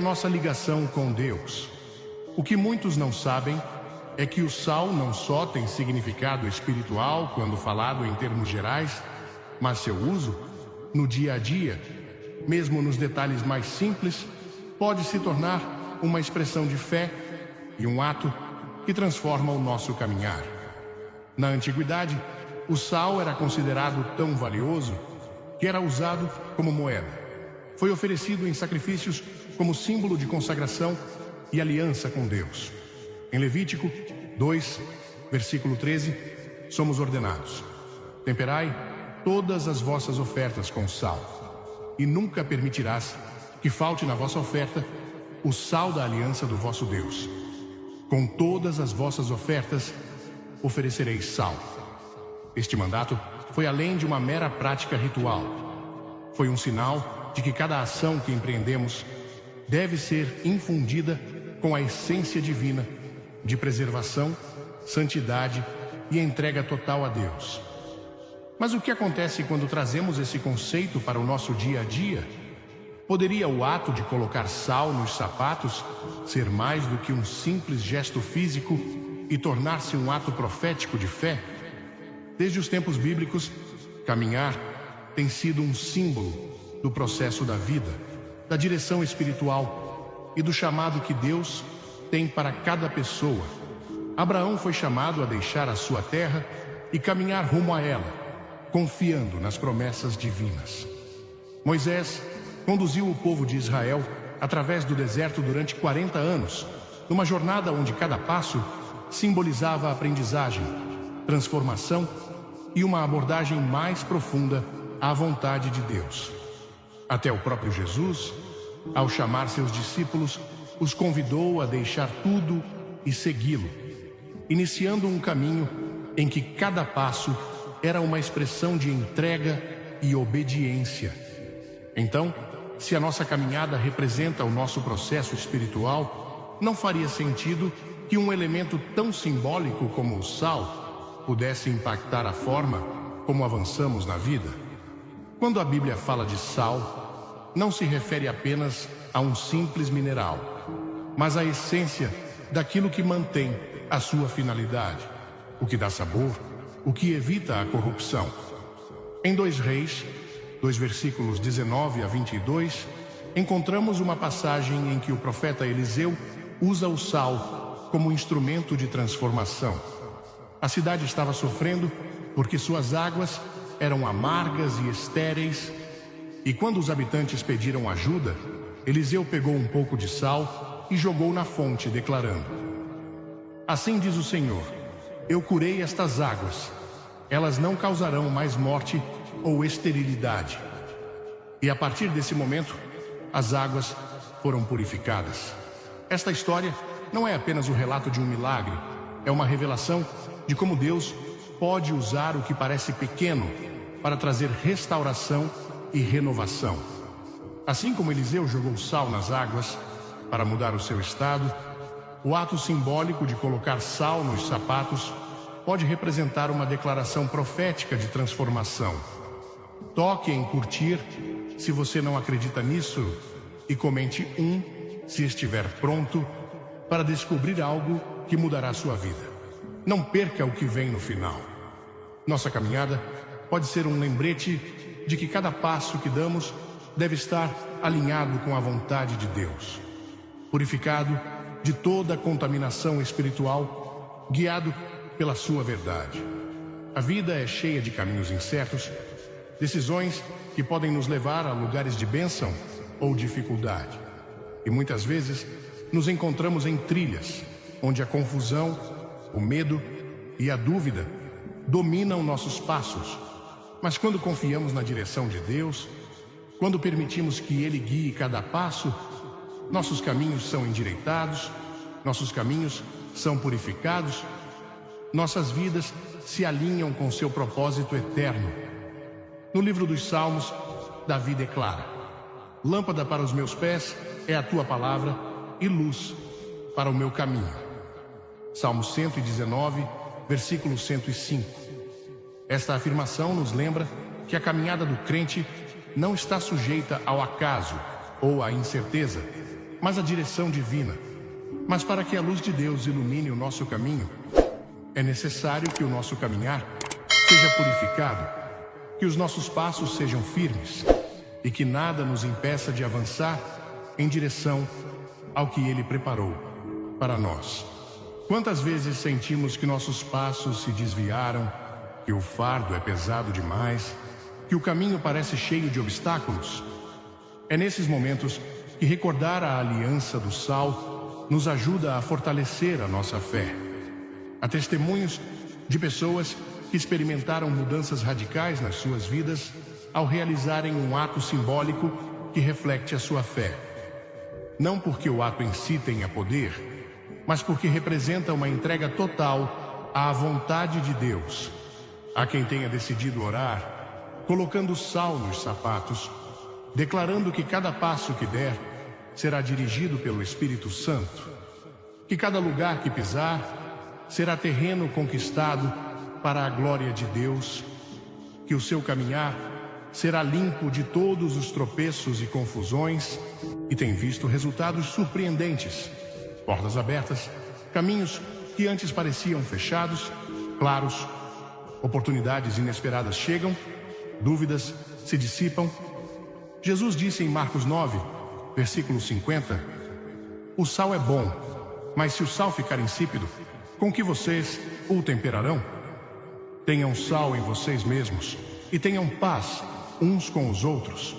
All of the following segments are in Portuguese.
a nossa ligação com Deus. O que muitos não sabem é que o sal não só tem significado espiritual quando falado em termos gerais, mas seu uso, no dia a dia, mesmo nos detalhes mais simples, pode se tornar uma expressão de fé e um ato que transforma o nosso caminhar. Na antiguidade, o sal era considerado tão valioso que era usado como moeda. Foi oferecido em sacrifícios como símbolo de consagração e aliança com Deus. Em Levítico 2, versículo 13, somos ordenados: temperai todas as vossas ofertas com sal, e nunca permitirás que falte na vossa oferta o sal da aliança do vosso Deus. Com todas as vossas ofertas oferecereis sal. Este mandato foi além de uma mera prática ritual. Foi um sinal de que cada ação que empreendemos deve ser infundida com a essência divina de preservação, santidade e entrega total a Deus. Mas o que acontece quando trazemos esse conceito para o nosso dia a dia? Poderia o ato de colocar sal nos sapatos ser mais do que um simples gesto físico e tornar-se um ato profético de fé? Desde os tempos bíblicos, caminhar tem sido um símbolo do processo da vida, da direção espiritual e do chamado que Deus tem para cada pessoa. Abraão foi chamado a deixar a sua terra e caminhar rumo a ela, confiando nas promessas divinas. Moisés conduziu o povo de Israel através do deserto durante 40 anos, numa jornada onde cada passo simbolizava aprendizagem, transformação e uma abordagem mais profunda à vontade de Deus. Até o próprio Jesus, ao chamar seus discípulos, os convidou a deixar tudo e segui-lo, iniciando um caminho em que cada passo era uma expressão de entrega e obediência. Então, se a nossa caminhada representa o nosso processo espiritual, não faria sentido que um elemento tão simbólico como o sal pudesse impactar a forma como avançamos na vida. Quando a Bíblia fala de sal, não se refere apenas a um simples mineral, mas à essência daquilo que mantém a sua finalidade, o que dá sabor, o que evita a corrupção. Em 2 Reis, 2 versículos 19 a 22, encontramos uma passagem em que o profeta Eliseu usa o sal como instrumento de transformação. A cidade estava sofrendo porque suas águas eram amargas e estéreis, e quando os habitantes pediram ajuda, Eliseu pegou um pouco de sal e jogou na fonte, declarando: assim diz o Senhor, eu curei estas águas, elas não causarão mais morte ou esterilidade. E a partir desse momento, as águas foram purificadas. Esta história não é apenas o relato de um milagre, é uma revelação de como Deus pode usar o que parece pequeno para trazer restauração e renovação. Assim como Eliseu jogou sal nas águas para mudar o seu estado, o ato simbólico de colocar sal nos sapatos pode representar uma declaração profética de transformação. Toque em curtir se você não acredita nisso e comente se estiver pronto para descobrir algo que mudará sua vida. Não perca o que vem no final. Nossa caminhada pode ser um lembrete de que cada passo que damos deve estar alinhado com a vontade de Deus, purificado de toda a contaminação espiritual, guiado pela sua verdade. A vida é cheia de caminhos incertos, decisões que podem nos levar a lugares de bênção ou dificuldade. E muitas vezes nos encontramos em trilhas onde a confusão, o medo e a dúvida dominam nossos passos. Mas quando confiamos na direção de Deus, quando permitimos que Ele guie cada passo, nossos caminhos são endireitados, nossos caminhos são purificados, nossas vidas se alinham com seu propósito eterno. No livro dos Salmos, Davi declara: lâmpada para os meus pés é a tua palavra e luz para o meu caminho. Salmo 119, versículo 105. Esta afirmação nos lembra que a caminhada do crente não está sujeita ao acaso ou à incerteza, mas a direção divina. Mas para que a luz de Deus ilumine o nosso caminho, é necessário que o nosso caminhar seja purificado, que os nossos passos sejam firmes e que nada nos impeça de avançar em direção ao que Ele preparou para nós. Quantas vezes sentimos que nossos passos se desviaram, que o fardo é pesado demais, que o caminho parece cheio de obstáculos? É nesses momentos que recordar a aliança do sal nos ajuda a fortalecer a nossa fé. Há testemunhos de pessoas que experimentaram mudanças radicais nas suas vidas ao realizarem um ato simbólico que reflete a sua fé. Não porque o ato em si tenha poder, mas porque representa uma entrega total à vontade de Deus. Há quem tenha decidido orar, colocando sal nos sapatos, declarando que cada passo que der será dirigido pelo Espírito Santo, que cada lugar que pisar será terreno conquistado para a glória de Deus, que o seu caminhar será limpo de todos os tropeços e confusões, e tem visto resultados surpreendentes, portas abertas, caminhos que antes pareciam fechados, claros, oportunidades inesperadas chegam, dúvidas se dissipam. Jesus disse em Marcos 9, versículo 50, o sal é bom, mas se o sal ficar insípido, com que vocês o temperarão? Tenham sal em vocês mesmos e tenham paz uns com os outros.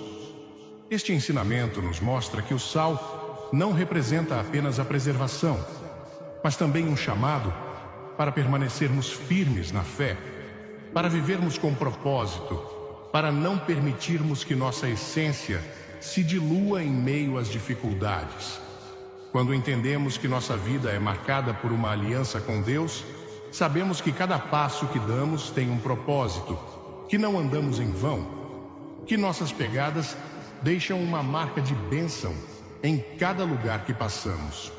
Este ensinamento nos mostra que o sal não representa apenas a preservação, mas também um chamado para permanecermos firmes na fé, para vivermos com propósito, para não permitirmos que nossa essência se dilua em meio às dificuldades. Quando entendemos que nossa vida é marcada por uma aliança com Deus, sabemos que cada passo que damos tem um propósito, que não andamos em vão, que nossas pegadas deixam uma marca de bênção em cada lugar que passamos.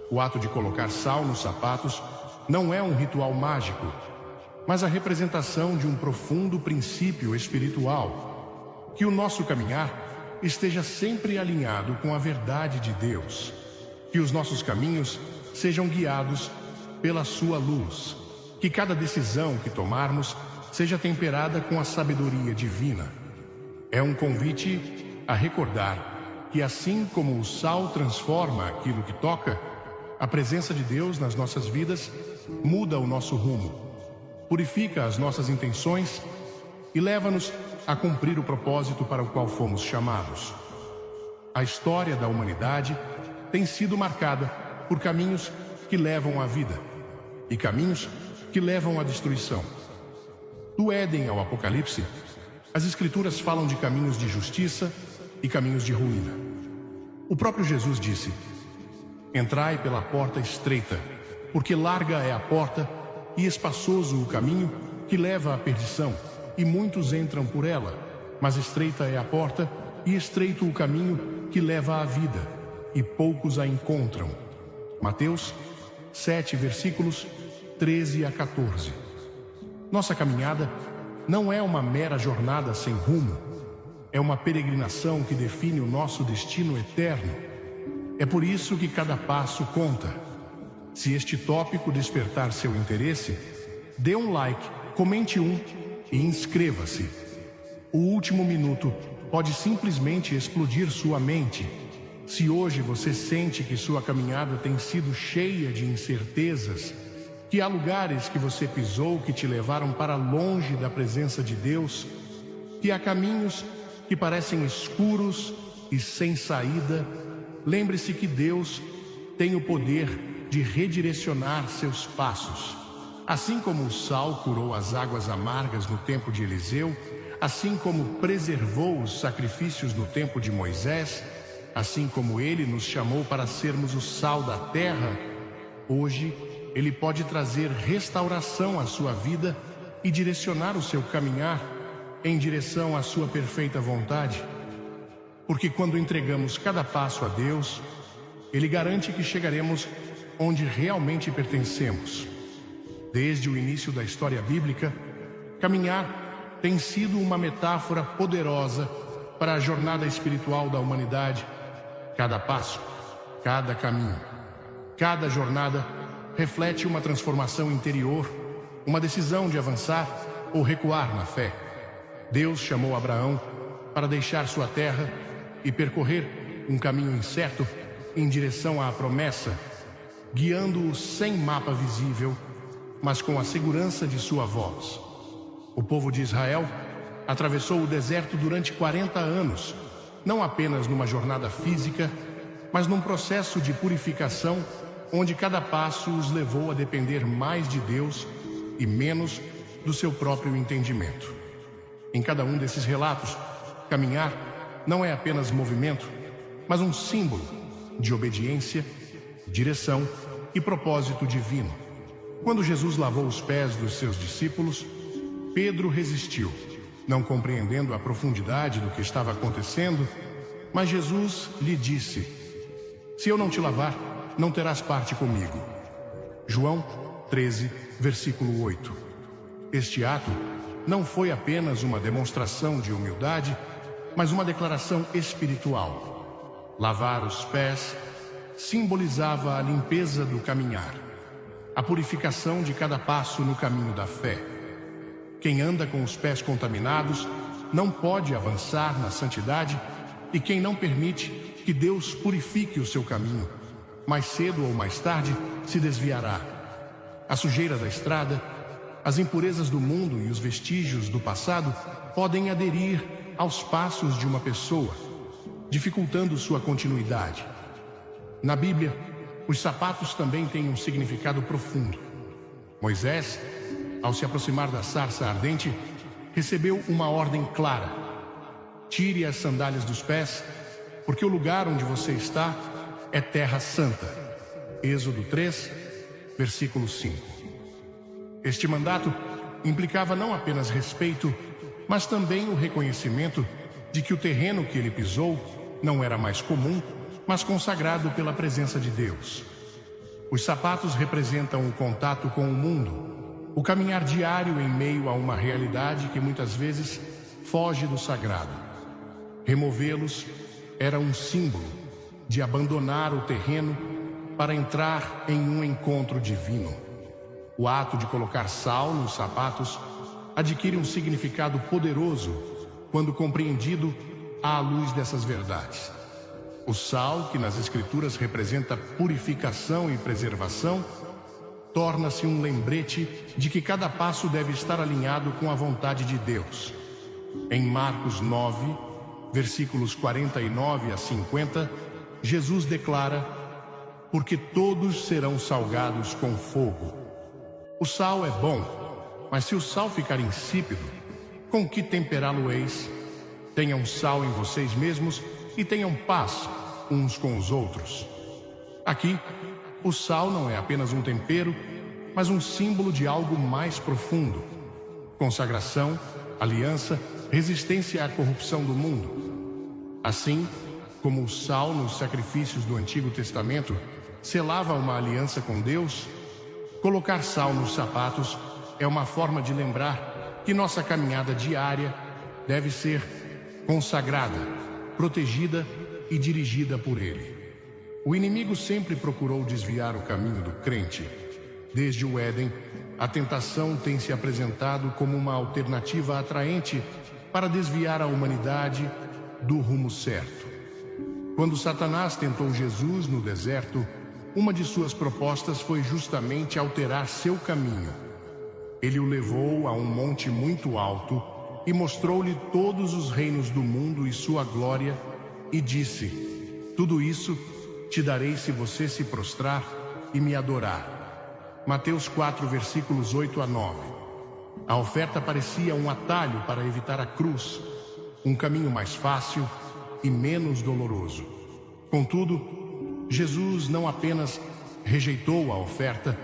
O ato de colocar sal nos sapatos não é um ritual mágico, mas a representação de um profundo princípio espiritual, que o nosso caminhar esteja sempre alinhado com a verdade de Deus, que os nossos caminhos sejam guiados pela sua luz, que cada decisão que tomarmos seja temperada com a sabedoria divina. É um convite a recordar que assim como o sal transforma aquilo que toca, a presença de Deus nas nossas vidas muda o nosso rumo, purifica as nossas intenções e leva-nos a cumprir o propósito para o qual fomos chamados. A história da humanidade tem sido marcada por caminhos que levam à vida e caminhos que levam à destruição. Do Éden ao Apocalipse, as Escrituras falam de caminhos de justiça e caminhos de ruína. O próprio Jesus disse: entrai pela porta estreita, porque larga é a porta e espaçoso o caminho que leva à perdição, e muitos entram por ela, mas estreita é a porta e estreito o caminho que leva à vida, e poucos a encontram. Mateus 7, versículos 13 a 14. Nossa caminhada não é uma mera jornada sem rumo, é uma peregrinação que define o nosso destino eterno. É por isso que cada passo conta. Se este tópico despertar seu interesse, dê um like, comente e inscreva-se. O último minuto pode simplesmente explodir sua mente. Se hoje você sente que sua caminhada tem sido cheia de incertezas, que há lugares que você pisou que te levaram para longe da presença de Deus, que há caminhos que parecem escuros e sem saída, lembre-se que Deus tem o poder de redirecionar seus passos. Assim como o sal curou as águas amargas no tempo de Eliseu, assim como preservou os sacrifícios no tempo de Moisés, assim como Ele nos chamou para sermos o sal da terra, hoje Ele pode trazer restauração à sua vida e direcionar o seu caminhar em direção à sua perfeita vontade. Porque quando entregamos cada passo a Deus, Ele garante que chegaremos onde realmente pertencemos. Desde o início da história bíblica, caminhar tem sido uma metáfora poderosa para a jornada espiritual da humanidade. Cada passo, Cada caminho, cada jornada reflete uma transformação interior, uma decisão de avançar ou recuar na fé. Deus chamou Abraão para deixar sua terra e percorrer um caminho incerto em direção à promessa, guiando-o sem mapa visível, mas com a segurança de sua voz. O povo de Israel atravessou o deserto durante 40 anos, não apenas numa jornada física, mas num processo de purificação onde cada passo os levou a depender mais de Deus e menos do seu próprio entendimento. Em cada um desses relatos, caminhar não é apenas movimento, mas um símbolo de obediência, direção e propósito divino. Quando Jesus lavou os pés dos seus discípulos, Pedro resistiu, não compreendendo a profundidade do que estava acontecendo, mas Jesus lhe disse: "Se eu não te lavar, não terás parte comigo." João 13, versículo 8. Este ato não foi apenas uma demonstração de humildade, mas uma declaração espiritual. Lavar os pés simbolizava a limpeza do caminhar, a purificação de cada passo no caminho da fé. Quem anda com os pés contaminados não pode avançar na santidade, e quem não permite que Deus purifique o seu caminho, mais cedo ou mais tarde se desviará. A sujeira da estrada, as impurezas do mundo e os vestígios do passado podem aderir aos passos de uma pessoa, dificultando sua continuidade. Na Bíblia, os sapatos também têm um significado profundo. Moisés, ao se aproximar da sarça ardente, recebeu uma ordem clara: tire as sandálias dos pés, porque o lugar onde você está é terra santa. Êxodo 3, versículo 5. Este mandato implicava não apenas respeito, mas também o reconhecimento de que o terreno que ele pisou não era mais comum, mas consagrado pela presença de Deus. Os sapatos representam o contato com o mundo, o caminhar diário em meio a uma realidade que muitas vezes foge do sagrado. Removê-los era um símbolo de abandonar o terreno para entrar em um encontro divino. O ato de colocar sal nos sapatos adquire um significado poderoso quando compreendido à luz dessas verdades. O sal, que nas Escrituras representa purificação e preservação, torna-se um lembrete de que cada passo deve estar alinhado com a vontade de Deus. Em Marcos 9, versículos 49 a 50, Jesus declara: "Porque todos serão salgados com fogo." O sal é bom, mas se o sal ficar insípido, com que temperá-lo-eis? Tenham sal em vocês mesmos e tenham paz uns com os outros. Aqui, o sal não é apenas um tempero, mas um símbolo de algo mais profundo: consagração, aliança, resistência à corrupção do mundo. Assim como o sal nos sacrifícios do Antigo Testamento selava uma aliança com Deus, colocar sal nos sapatos é uma forma de lembrar que nossa caminhada diária deve ser consagrada, protegida e dirigida por Ele. O inimigo sempre procurou desviar o caminho do crente. Desde o Éden, a tentação tem se apresentado como uma alternativa atraente para desviar a humanidade do rumo certo. Quando Satanás tentou Jesus no deserto, uma de suas propostas foi justamente alterar seu caminho. Ele o levou a um monte muito alto e mostrou-lhe todos os reinos do mundo e sua glória, e disse: "Tudo isso te darei se você se prostrar e me adorar." Mateus 4, versículos 8 a 9. A oferta parecia um atalho para evitar a cruz, um caminho mais fácil e menos doloroso. Contudo, Jesus não apenas rejeitou a oferta,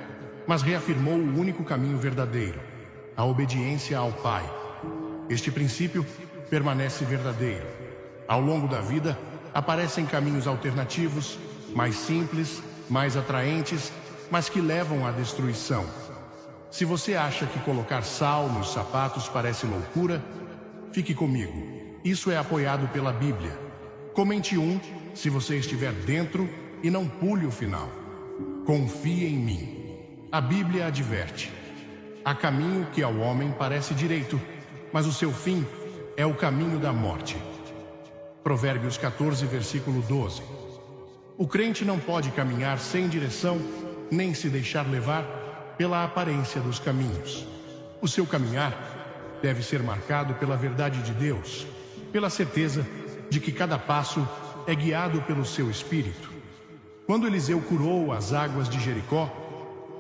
mas reafirmou o único caminho verdadeiro: a obediência ao Pai. Este princípio permanece verdadeiro. Ao longo da vida, aparecem caminhos alternativos, mais simples, mais atraentes, mas que levam à destruição. Se você acha que colocar sal nos sapatos parece loucura, fique comigo. Isso é apoiado pela Bíblia. Comente se você estiver dentro e não pule o final. Confie em mim. A Bíblia adverte: há caminho que ao homem parece direito, mas o seu fim é o caminho da morte. Provérbios 14, versículo 12. O crente não pode caminhar sem direção, nem se deixar levar pela aparência dos caminhos. O seu caminhar deve ser marcado pela verdade de Deus, pela certeza de que cada passo é guiado pelo seu Espírito. Quando Eliseu curou as águas de Jericó,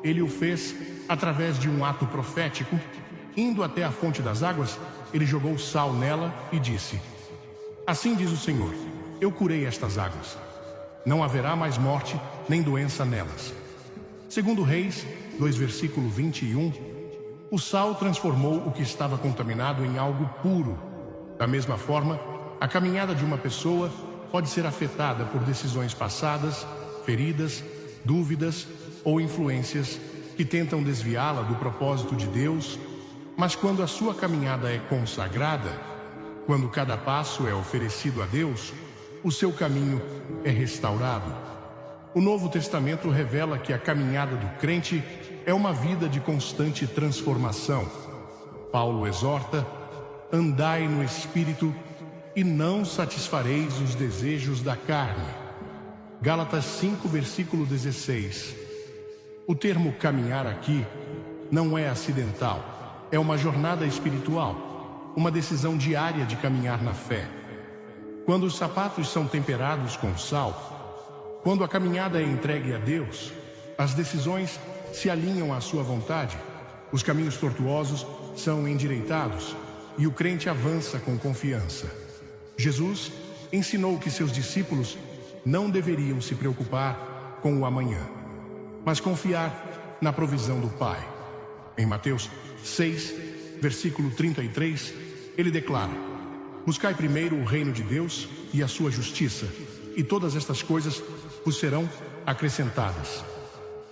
ele o fez através de um ato profético. Indo até a fonte das águas, ele jogou sal nela e disse: assim diz o Senhor, eu curei estas águas. Não haverá mais morte nem doença nelas. Segundo Reis 2, versículo 21, o sal transformou o que estava contaminado em algo puro. Da mesma forma, a caminhada de uma pessoa pode ser afetada por decisões passadas, feridas, dúvidas ou influências que tentam desviá-la do propósito de Deus, mas quando a sua caminhada é consagrada, quando cada passo é oferecido a Deus, o seu caminho é restaurado. O Novo Testamento revela que a caminhada do crente é uma vida de constante transformação. Paulo exorta: andai no Espírito e não satisfareis os desejos da carne. Gálatas 5, versículo 16. O termo caminhar aqui não é acidental, é uma jornada espiritual, uma decisão diária de caminhar na fé. Quando os sapatos são temperados com sal, quando a caminhada é entregue a Deus, as decisões se alinham à sua vontade, os caminhos tortuosos são endireitados e o crente avança com confiança. Jesus ensinou que seus discípulos não deveriam se preocupar com o amanhã, mas confiar na provisão do Pai. Em Mateus 6, versículo 33, ele declara: buscai primeiro o reino de Deus e a sua justiça, e todas estas coisas vos serão acrescentadas.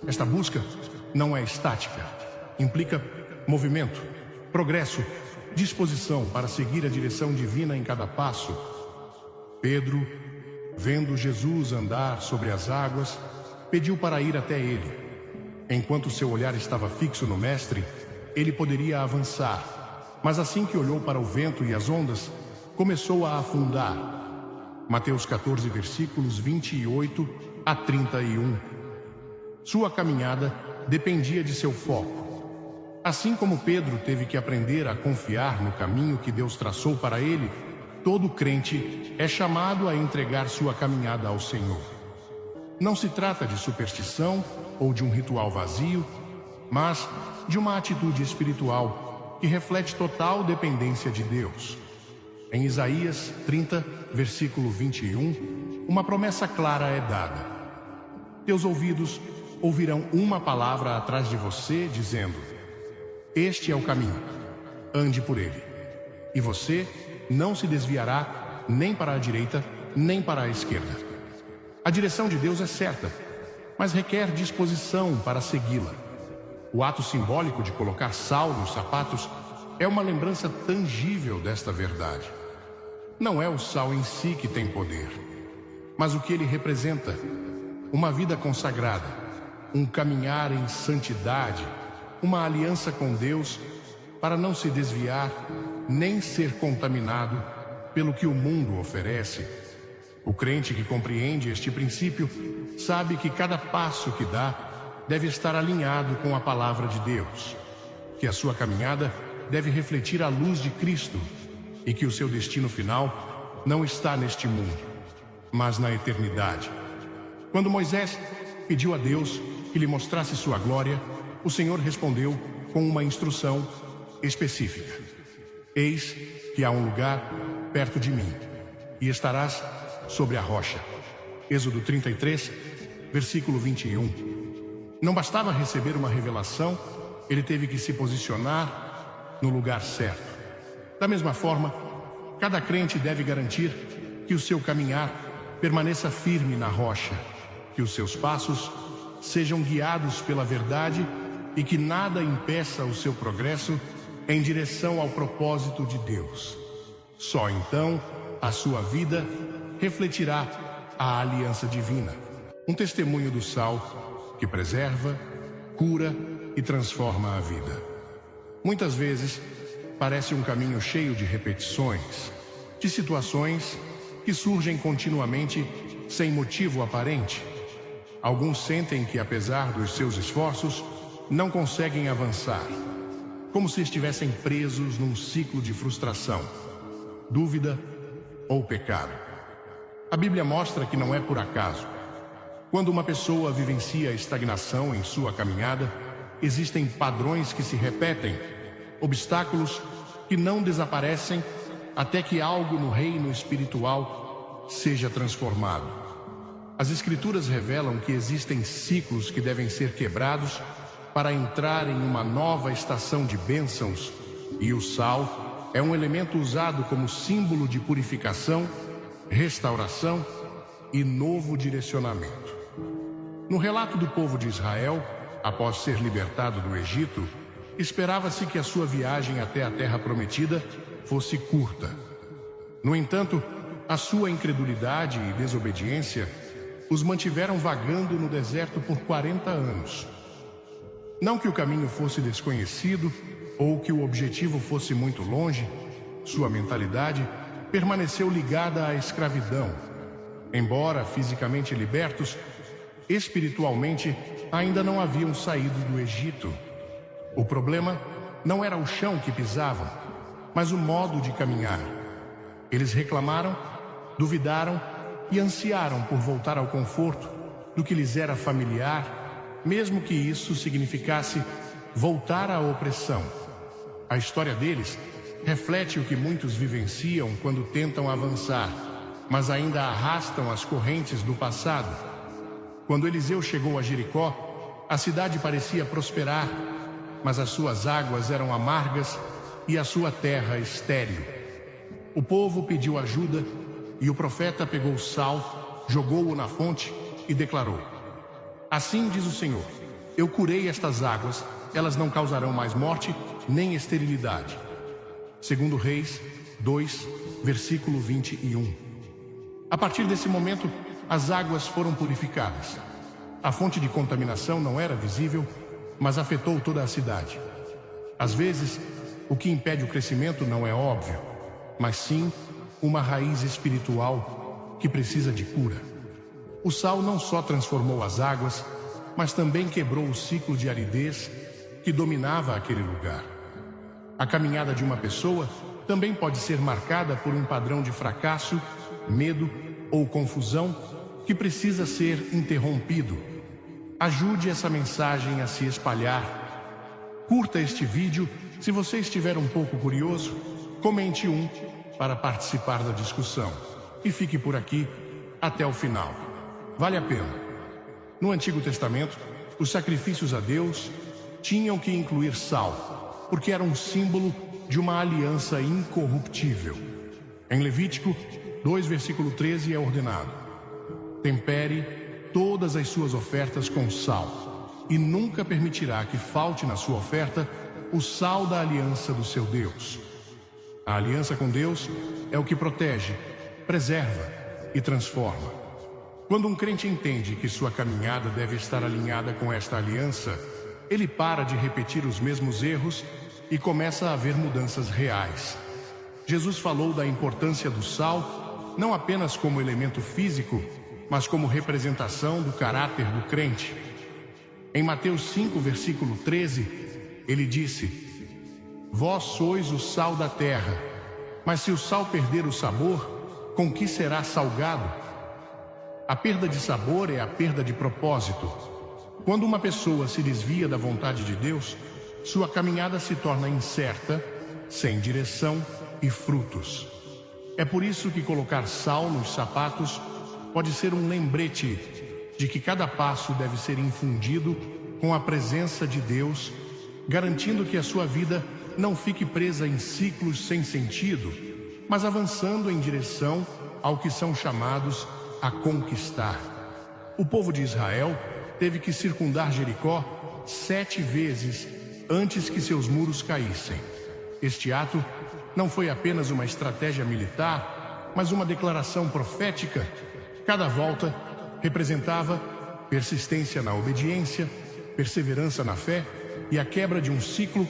Esta busca não é estática, implica movimento, progresso, disposição para seguir a direção divina em cada passo. Pedro, vendo Jesus andar sobre as águas, pediu para ir até ele. Enquanto seu olhar estava fixo no Mestre, ele poderia avançar, mas assim que olhou para o vento e as ondas, começou a afundar. Mateus 14, versículos 28 a 31. Sua caminhada dependia de seu foco. Assim como Pedro teve que aprender a confiar no caminho que Deus traçou para ele, todo crente é chamado a entregar sua caminhada ao Senhor. Não se trata de superstição ou de um ritual vazio, mas de uma atitude espiritual que reflete total dependência de Deus. Em Isaías 30, versículo 21, uma promessa clara é dada: teus ouvidos ouvirão uma palavra atrás de você, dizendo: este é o caminho, ande por ele. E você não se desviará nem para a direita, nem para a esquerda. A direção de Deus é certa, mas requer disposição para segui-la. O ato simbólico de colocar sal nos sapatos é uma lembrança tangível desta verdade. Não é o sal em si que tem poder, mas o que ele representa: uma vida consagrada, um caminhar em santidade, uma aliança com Deus para não se desviar nem ser contaminado pelo que o mundo oferece. O crente que compreende este princípio sabe que cada passo que dá deve estar alinhado com a palavra de Deus, que a sua caminhada deve refletir a luz de Cristo e que o seu destino final não está neste mundo, mas na eternidade. Quando Moisés pediu a Deus que lhe mostrasse sua glória, o Senhor respondeu com uma instrução específica: eis que há um lugar perto de mim, e estarás sobre a rocha. Êxodo 33, versículo 21. Não bastava receber uma revelação, ele teve que se posicionar no lugar certo. Da mesma forma, cada crente deve garantir que o seu caminhar permaneça firme na rocha, que os seus passos sejam guiados pela verdade e que nada impeça o seu progresso em direção ao propósito de Deus. Só então a sua vida refletirá a aliança divina. Um testemunho do sal que preserva, cura e transforma a vida. Muitas vezes, parece um caminho cheio de repetições, de situações que surgem continuamente sem motivo aparente. Alguns sentem que, apesar dos seus esforços, não conseguem avançar, como se estivessem presos num ciclo de frustração, dúvida ou pecado. A Bíblia mostra que não é por acaso. Quando uma pessoa vivencia estagnação em sua caminhada, existem padrões que se repetem, obstáculos que não desaparecem até que algo no reino espiritual seja transformado. As Escrituras revelam que existem ciclos que devem ser quebrados para entrar em uma nova estação de bênçãos, e o sal é um elemento usado como símbolo de purificação, restauração e novo direcionamento. No relato do povo de Israel, após ser libertado do Egito, esperava-se que a sua viagem até a Terra Prometida fosse curta. No entanto, a sua incredulidade e desobediência os mantiveram vagando no deserto por 40 anos. Não que o caminho fosse desconhecido ou que o objetivo fosse muito longe, sua mentalidade permaneceu ligada à escravidão. Embora fisicamente libertos, espiritualmente ainda não haviam saído do Egito. O problema não era o chão que pisavam, mas o modo de caminhar. Eles reclamaram, duvidaram e ansiaram por voltar ao conforto do que lhes era familiar, mesmo que isso significasse voltar à opressão. A história deles reflete o que muitos vivenciam quando tentam avançar, mas ainda arrastam as correntes do passado. Quando Eliseu chegou a Jericó, a cidade parecia prosperar, mas as suas águas eram amargas e a sua terra estéril. O povo pediu ajuda e o profeta pegou sal, jogou-o na fonte e declarou: assim diz o Senhor, eu curei estas águas, elas não causarão mais morte nem esterilidade. Segundo Reis 2, versículo 21. A partir desse momento, as águas foram purificadas. A fonte de contaminação não era visível, mas afetou toda a cidade. Às vezes, o que impede o crescimento não é óbvio, mas sim uma raiz espiritual que precisa de cura. O sal não só transformou as águas, mas também quebrou o ciclo de aridez que dominava aquele lugar. A caminhada de uma pessoa também pode ser marcada por um padrão de fracasso, medo ou confusão que precisa ser interrompido. Ajude essa mensagem a se espalhar. Curta este vídeo se você estiver um pouco curioso, comente para participar da discussão e fique por aqui até o final. Vale a pena. No Antigo Testamento, os sacrifícios a Deus tinham que incluir sal, porque era um símbolo de uma aliança incorruptível. Em Levítico 2, versículo 13 é ordenado: tempere todas as suas ofertas com sal, e nunca permitirá que falte na sua oferta o sal da aliança do seu Deus. A aliança com Deus é o que protege, preserva e transforma. Quando um crente entende que sua caminhada deve estar alinhada com esta aliança, ele para de repetir os mesmos erros e começa a ver mudanças reais. Jesus falou da importância do sal, não apenas como elemento físico, mas como representação do caráter do crente. Em Mateus 5, versículo 13, ele disse: vós sois o sal da terra, mas se o sal perder o sabor, com que será salgado? A perda de sabor é a perda de propósito. Quando uma pessoa se desvia da vontade de Deus, sua caminhada se torna incerta, sem direção e frutos. É por isso que colocar sal nos sapatos pode ser um lembrete de que cada passo deve ser infundido com a presença de Deus, garantindo que a sua vida não fique presa em ciclos sem sentido, mas avançando em direção ao que são chamados a conquistar. O povo de Israel teve que circundar Jericó 7 vezes antes que seus muros caíssem. Este ato não foi apenas uma estratégia militar, mas uma declaração profética. Cada volta representava persistência na obediência, perseverança na fé e a quebra de um ciclo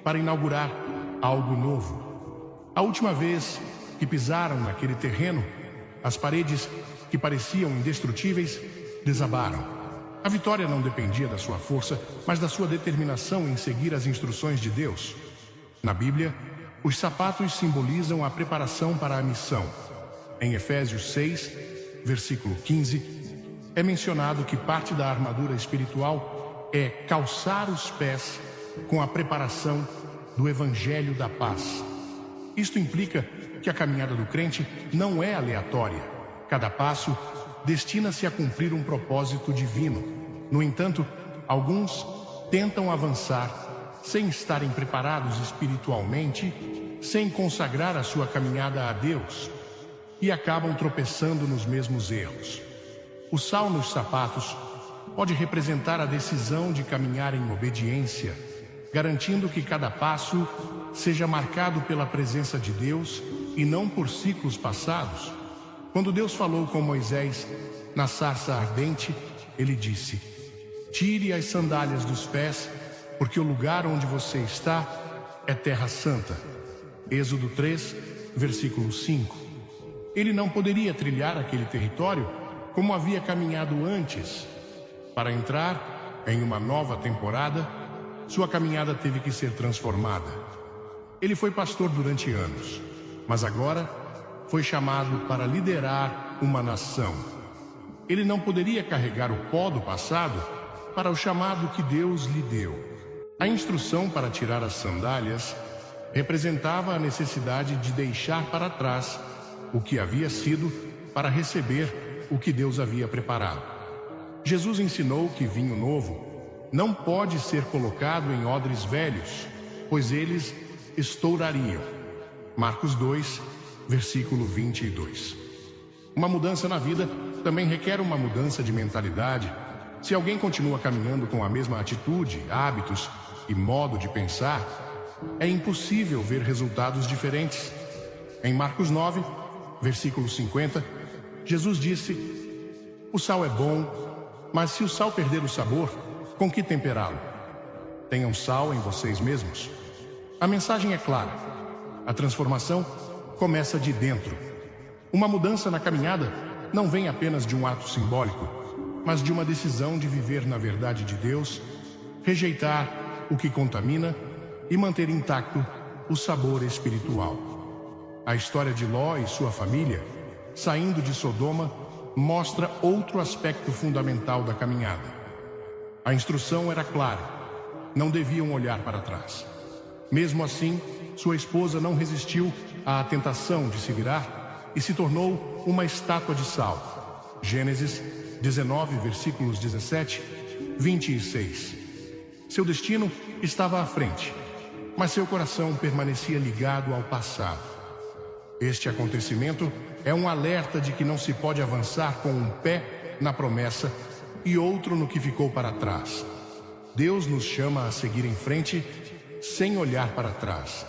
para inaugurar algo novo. A última vez que pisaram naquele terreno, as paredes que pareciam indestrutíveis desabaram. A vitória não dependia da sua força, mas da sua determinação em seguir as instruções de Deus. Na Bíblia, os sapatos simbolizam a preparação para a missão. Em Efésios 6, versículo 15, é mencionado que parte da armadura espiritual é calçar os pés com a preparação do Evangelho da Paz. Isto implica que a caminhada do crente não é aleatória. Cada passo destina-se a cumprir um propósito divino. No entanto, alguns tentam avançar sem estarem preparados espiritualmente, sem consagrar a sua caminhada a Deus, e acabam tropeçando nos mesmos erros. O sal nos sapatos pode representar a decisão de caminhar em obediência, garantindo que cada passo seja marcado pela presença de Deus e não por ciclos passados. Quando Deus falou com Moisés na sarça ardente, ele disse: "Tire as sandálias dos pés, porque o lugar onde você está é terra santa." Êxodo 3, versículo 5. Ele não poderia trilhar aquele território como havia caminhado antes. Para entrar em uma nova temporada, sua caminhada teve que ser transformada. Ele foi pastor durante anos, mas agora foi chamado para liderar uma nação. Ele não poderia carregar o pó do passado para o chamado que Deus lhe deu. A instrução para tirar as sandálias representava a necessidade de deixar para trás o que havia sido para receber o que Deus havia preparado. Jesus ensinou que vinho novo não pode ser colocado em odres velhos, pois eles estourariam. Marcos 2, versículo 22. Uma mudança na vida também requer uma mudança de mentalidade. Se alguém continua caminhando com a mesma atitude, hábitos e modo de pensar, é impossível ver resultados diferentes. Em Marcos 9, versículo 50, Jesus disse: "O sal é bom, mas se o sal perder o sabor, com que temperá-lo? Tenham sal em vocês mesmos." A mensagem é clara. A transformação começa de dentro. Uma mudança na caminhada não vem apenas de um ato simbólico, mas de uma decisão de viver na verdade de Deus, rejeitar o que contamina e manter intacto o sabor espiritual. A história de Ló e sua família, saindo de Sodoma, mostra outro aspecto fundamental da caminhada. A instrução era clara: não deviam olhar para trás. Mesmo assim, sua esposa não resistiu à tentação de se virar e se tornou uma estátua de sal. Gênesis 19, versículos 17, 26. Seu destino estava à frente, mas seu coração permanecia ligado ao passado. Este acontecimento é um alerta de que não se pode avançar com um pé na promessa e outro no que ficou para trás. Deus nos chama a seguir em frente sem olhar para trás,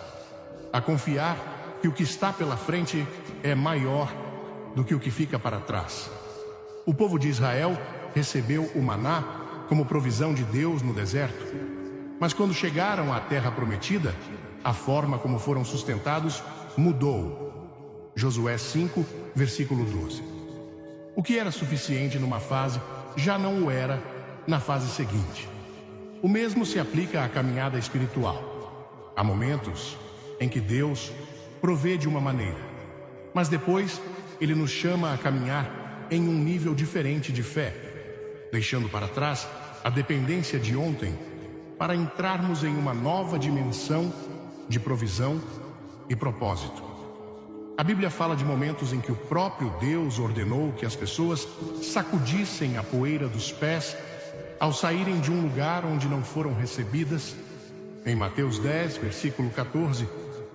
a confiar que o que está pela frente é maior do que o que fica para trás. O povo de Israel recebeu o maná como provisão de Deus no deserto, mas quando chegaram à terra prometida, a forma como foram sustentados mudou. Josué 5, versículo 12. O que era suficiente numa fase já não o era na fase seguinte. O mesmo se aplica à caminhada espiritual. Há momentos em que Deus provê de uma maneira, mas depois Ele nos chama a caminhar em um nível diferente de fé, deixando para trás a dependência de ontem para entrarmos em uma nova dimensão de provisão e propósito. A Bíblia fala de momentos em que o próprio Deus ordenou que as pessoas sacudissem a poeira dos pés ao saírem de um lugar onde não foram recebidas. Em Mateus 10, versículo 14,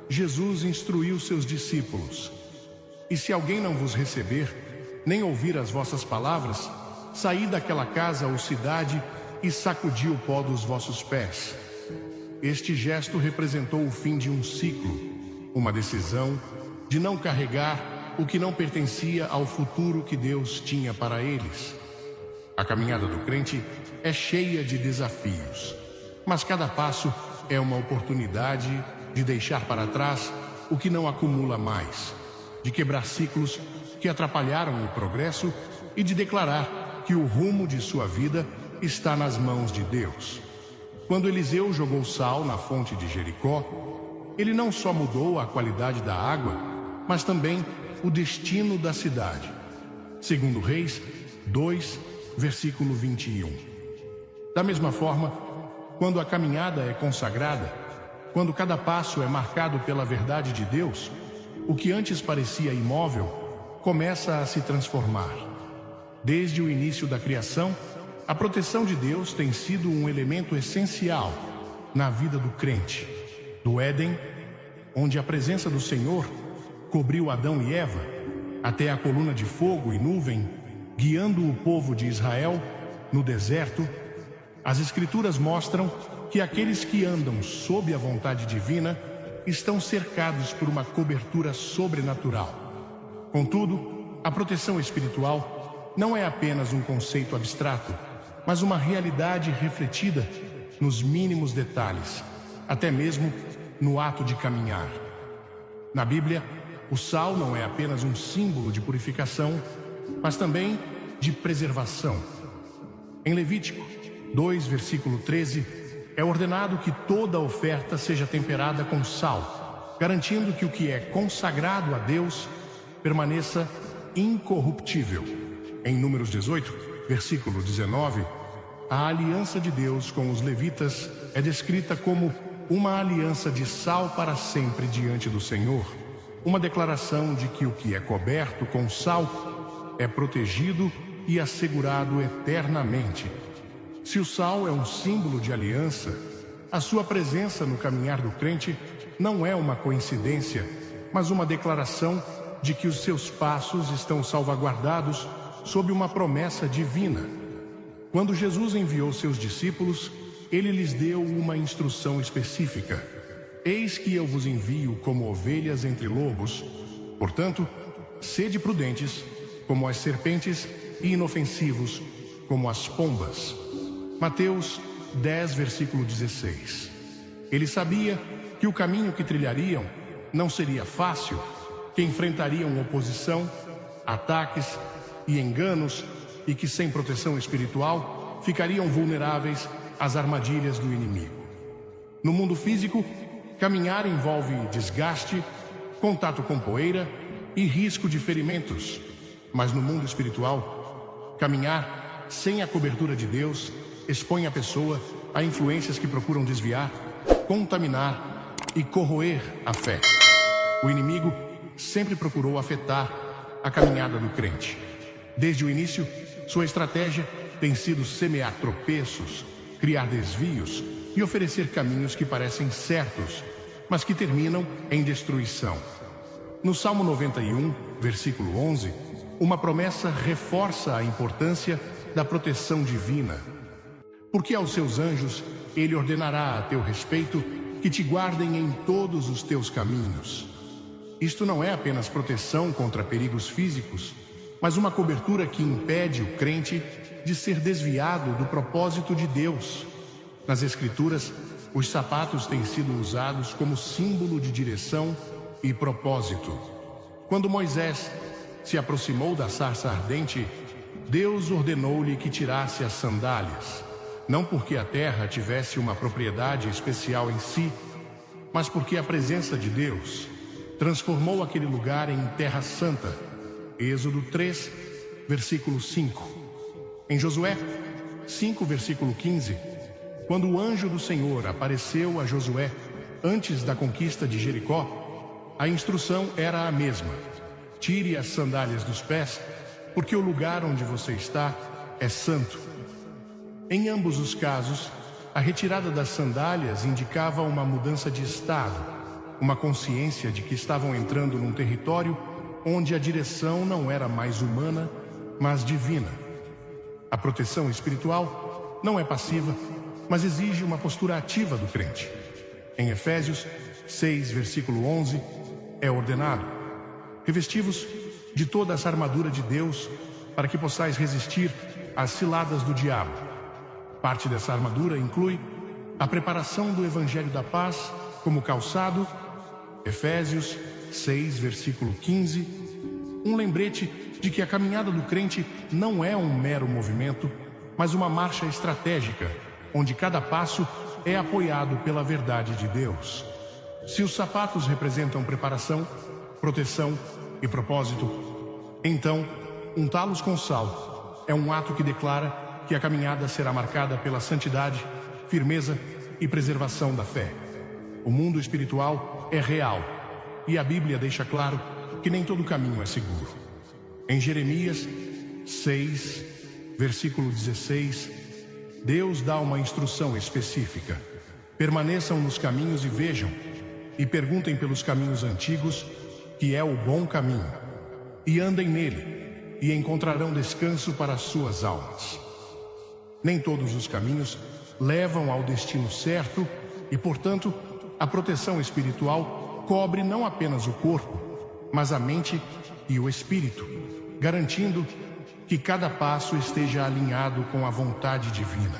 Jesus instruiu seus discípulos: "E se alguém não vos receber, nem ouvir as vossas palavras, saí daquela casa ou cidade e sacudi o pó dos vossos pés." Este gesto representou o fim de um ciclo, uma decisão de não carregar o que não pertencia ao futuro que Deus tinha para eles. A caminhada do crente é cheia de desafios, mas cada passo é uma oportunidade de deixar para trás o que não acumula mais, de quebrar ciclos que atrapalharam o progresso e de declarar que o rumo de sua vida está nas mãos de Deus. Quando Eliseu jogou sal na fonte de Jericó, ele não só mudou a qualidade da água, mas também o destino da cidade. Segundo Reis 2, versículo 21. Da mesma forma, quando a caminhada é consagrada, quando cada passo é marcado pela verdade de Deus, o que antes parecia imóvel começa a se transformar. Desde o início da criação, a proteção de Deus tem sido um elemento essencial na vida do crente. Do Éden, onde a presença do Senhor cobriu Adão e Eva, até a coluna de fogo e nuvem guiando o povo de Israel no deserto, as Escrituras mostram que aqueles que andam sob a vontade divina estão cercados por uma cobertura sobrenatural. Contudo, a proteção espiritual não é apenas um conceito abstrato, mas uma realidade refletida nos mínimos detalhes, até mesmo no ato de caminhar. Na Bíblia, o sal não é apenas um símbolo de purificação, mas também de preservação. Em Levítico 2, versículo 13, é ordenado que toda oferta seja temperada com sal, garantindo que o que é consagrado a Deus permaneça incorruptível. Em Números 18, versículo 19, a aliança de Deus com os levitas é descrita como uma aliança de sal para sempre diante do Senhor, uma declaração de que o que é coberto com sal é protegido e assegurado eternamente. Se o sal é um símbolo de aliança, a sua presença no caminhar do crente não é uma coincidência, mas uma declaração de que os seus passos estão salvaguardados sob uma promessa divina. Quando Jesus enviou seus discípulos, ele lhes deu uma instrução específica: eis que eu vos envio como ovelhas entre lobos, portanto, sede prudentes como as serpentes e inofensivos como as pombas. Mateus 10, versículo 16. Ele sabia que o caminho que trilhariam não seria fácil, que enfrentariam oposição, ataques e enganos, e que sem proteção espiritual ficariam vulneráveis às armadilhas do inimigo. No mundo físico, caminhar envolve desgaste, contato com poeira e risco de ferimentos. Mas no mundo espiritual, caminhar sem a cobertura de Deus expõe a pessoa a influências que procuram desviar, contaminar e corroer a fé. O inimigo sempre procurou afetar a caminhada do crente. Desde o início, sua estratégia tem sido semear tropeços, criar desvios e oferecer caminhos que parecem certos, mas que terminam em destruição. No Salmo 91, versículo 11, uma promessa reforça a importância da proteção divina. Porque aos seus anjos ele ordenará a teu respeito que te guardem em todos os teus caminhos. Isto não é apenas proteção contra perigos físicos, mas uma cobertura que impede o crente de ser desviado do propósito de Deus. Nas Escrituras, os sapatos têm sido usados como símbolo de direção e propósito. Quando Moisés se aproximou da sarça ardente, Deus ordenou-lhe que tirasse as sandálias, não porque a terra tivesse uma propriedade especial em si, mas porque a presença de Deus transformou aquele lugar em terra santa. Êxodo 3, versículo 5. Em Josué 5, versículo 15, quando o anjo do Senhor apareceu a Josué antes da conquista de Jericó, a instrução era a mesma: tire as sandálias dos pés, porque o lugar onde você está é santo. Em ambos os casos, a retirada das sandálias indicava uma mudança de estado, uma consciência de que estavam entrando num território onde a direção não era mais humana, mas divina. A proteção espiritual não é passiva, mas exige uma postura ativa do crente. Em Efésios 6, versículo 11, é ordenado: revesti-vos de toda essa armadura de Deus, para que possais resistir as ciladas do diabo. Parte dessa armadura inclui a preparação do Evangelho da Paz como calçado, Efésios 6, versículo 15, um lembrete de que a caminhada do crente não é um mero movimento, mas uma marcha estratégica, onde cada passo é apoiado pela verdade de Deus. Se os sapatos representam preparação, proteção e propósito, então untá-los com sal é um ato que declara que a caminhada será marcada pela santidade, firmeza e preservação da fé. O mundo espiritual é real e a Bíblia deixa claro que nem todo caminho é seguro. Em Jeremias 6, versículo 16, Deus dá uma instrução específica: permaneçam nos caminhos e vejam, e perguntem pelos caminhos antigos, que é o bom caminho, e andem nele, e encontrarão descanso para as suas almas. Nem todos os caminhos levam ao destino certo e, portanto, a proteção espiritual cobre não apenas o corpo, mas a mente e o espírito, garantindo que cada passo esteja alinhado com a vontade divina.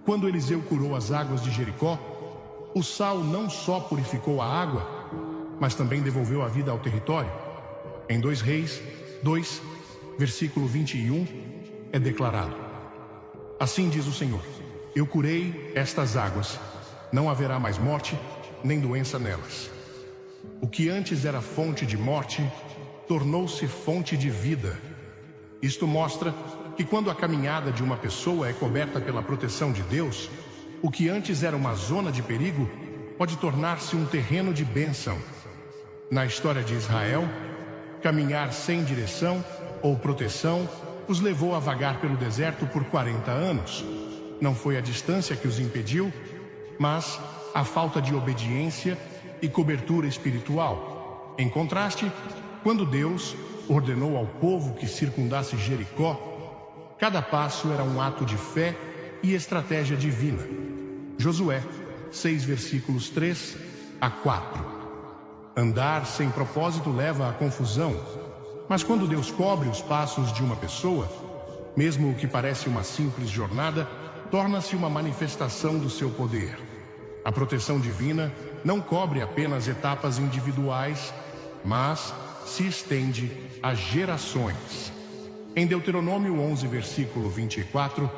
Quando Eliseu curou as águas de Jericó, o sal não só purificou a água, mas também devolveu a vida ao território. Em 2 Reis 2, versículo 21, é declarado: assim diz o Senhor, eu curei estas águas, não haverá mais morte, nem doença nelas. O que antes era fonte de morte, tornou-se fonte de vida. Isto mostra que quando a caminhada de uma pessoa é coberta pela proteção de Deus, o que antes era uma zona de perigo, pode tornar-se um terreno de bênção. Na história de Israel, caminhar sem direção ou proteção os levou a vagar pelo deserto por 40 anos. Não foi a distância que os impediu, mas a falta de obediência e cobertura espiritual. Em contraste, quando Deus ordenou ao povo que circundasse Jericó, cada passo era um ato de fé e estratégia divina. Josué 6, versículos 3 a 4. Andar sem propósito leva à confusão, mas quando Deus cobre os passos de uma pessoa, mesmo o que parece uma simples jornada, torna-se uma manifestação do seu poder. A proteção divina não cobre apenas etapas individuais, mas se estende a gerações. Em Deuteronômio 11, versículo 24,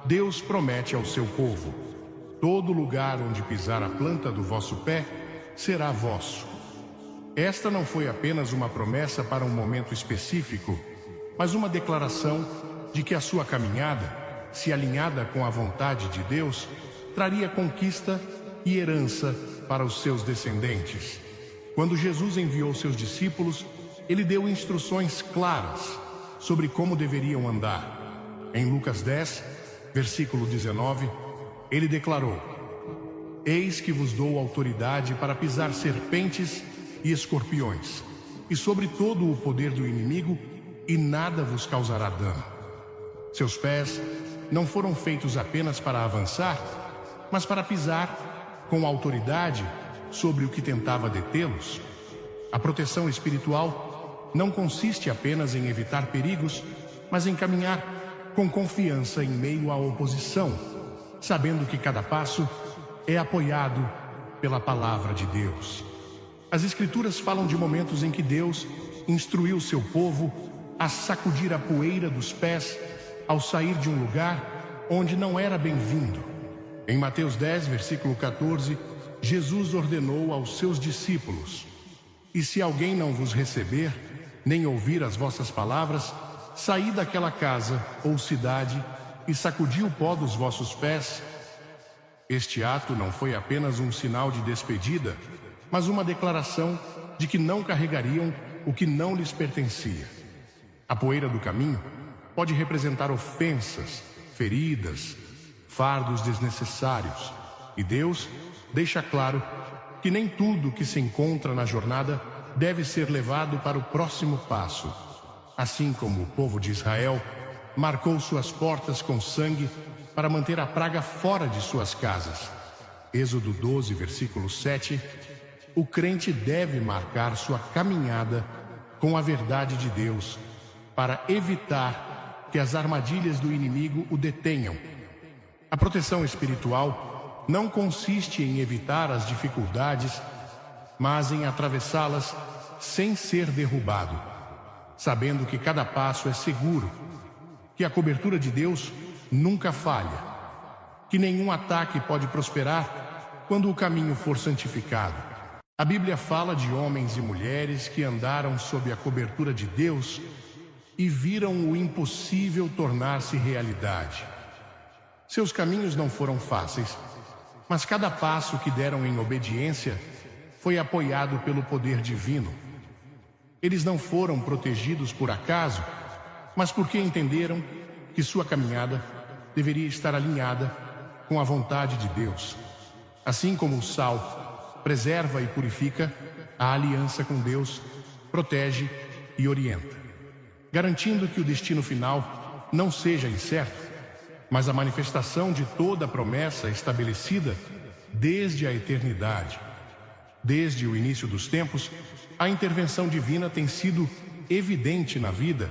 Deus promete ao seu povo: todo lugar onde pisar a planta do vosso pé será vosso. Esta não foi apenas uma promessa para um momento específico, mas uma declaração de que a sua caminhada, se alinhada com a vontade de Deus, traria conquista e herança para os seus descendentes. Quando Jesus enviou seus discípulos, ele deu instruções claras sobre como deveriam andar. Em Lucas 10, versículo 19, ele declarou: eis que vos dou autoridade para pisar serpentes e escorpiões, e sobre todo o poder do inimigo, e nada vos causará dano. Seus pés não foram feitos apenas para avançar, mas para pisar com autoridade sobre o que tentava detê-los. A proteção espiritual não consiste apenas em evitar perigos, mas em caminhar com confiança em meio à oposição, sabendo que cada passo é apoiado pela palavra de Deus. As Escrituras falam de momentos em que Deus instruiu seu povo a sacudir a poeira dos pés ao sair de um lugar onde não era bem-vindo. Em Mateus 10, versículo 14, Jesus ordenou aos seus discípulos: e se alguém não vos receber, nem ouvir as vossas palavras, saí daquela casa ou cidade e sacudi o pó dos vossos pés. Este ato não foi apenas um sinal de despedida, mas uma declaração de que não carregariam o que não lhes pertencia. A poeira do caminho pode representar ofensas, feridas, fardos desnecessários, e Deus deixa claro que nem tudo que se encontra na jornada deve ser levado para o próximo passo. Assim como o povo de Israel marcou suas portas com sangue para manter a praga fora de suas casas. Êxodo 12, versículo 7. O crente deve marcar sua caminhada com a verdade de Deus para evitar que as armadilhas do inimigo o detenham. A proteção espiritual não consiste em evitar as dificuldades, mas em atravessá-las sem ser derrubado, sabendo que cada passo é seguro, que a cobertura de Deus nunca falha, que nenhum ataque pode prosperar quando o caminho for santificado. A Bíblia fala de homens e mulheres que andaram sob a cobertura de Deus e viram o impossível tornar-se realidade. Seus caminhos não foram fáceis, mas cada passo que deram em obediência foi apoiado pelo poder divino. Eles não foram protegidos por acaso, mas porque entenderam que sua caminhada deveria estar alinhada com a vontade de Deus. Assim como o sal preserva e purifica, a aliança com Deus protege e orienta, garantindo que o destino final não seja incerto, mas a manifestação de toda a promessa estabelecida desde a eternidade. Desde o início dos tempos, a intervenção divina tem sido evidente na vida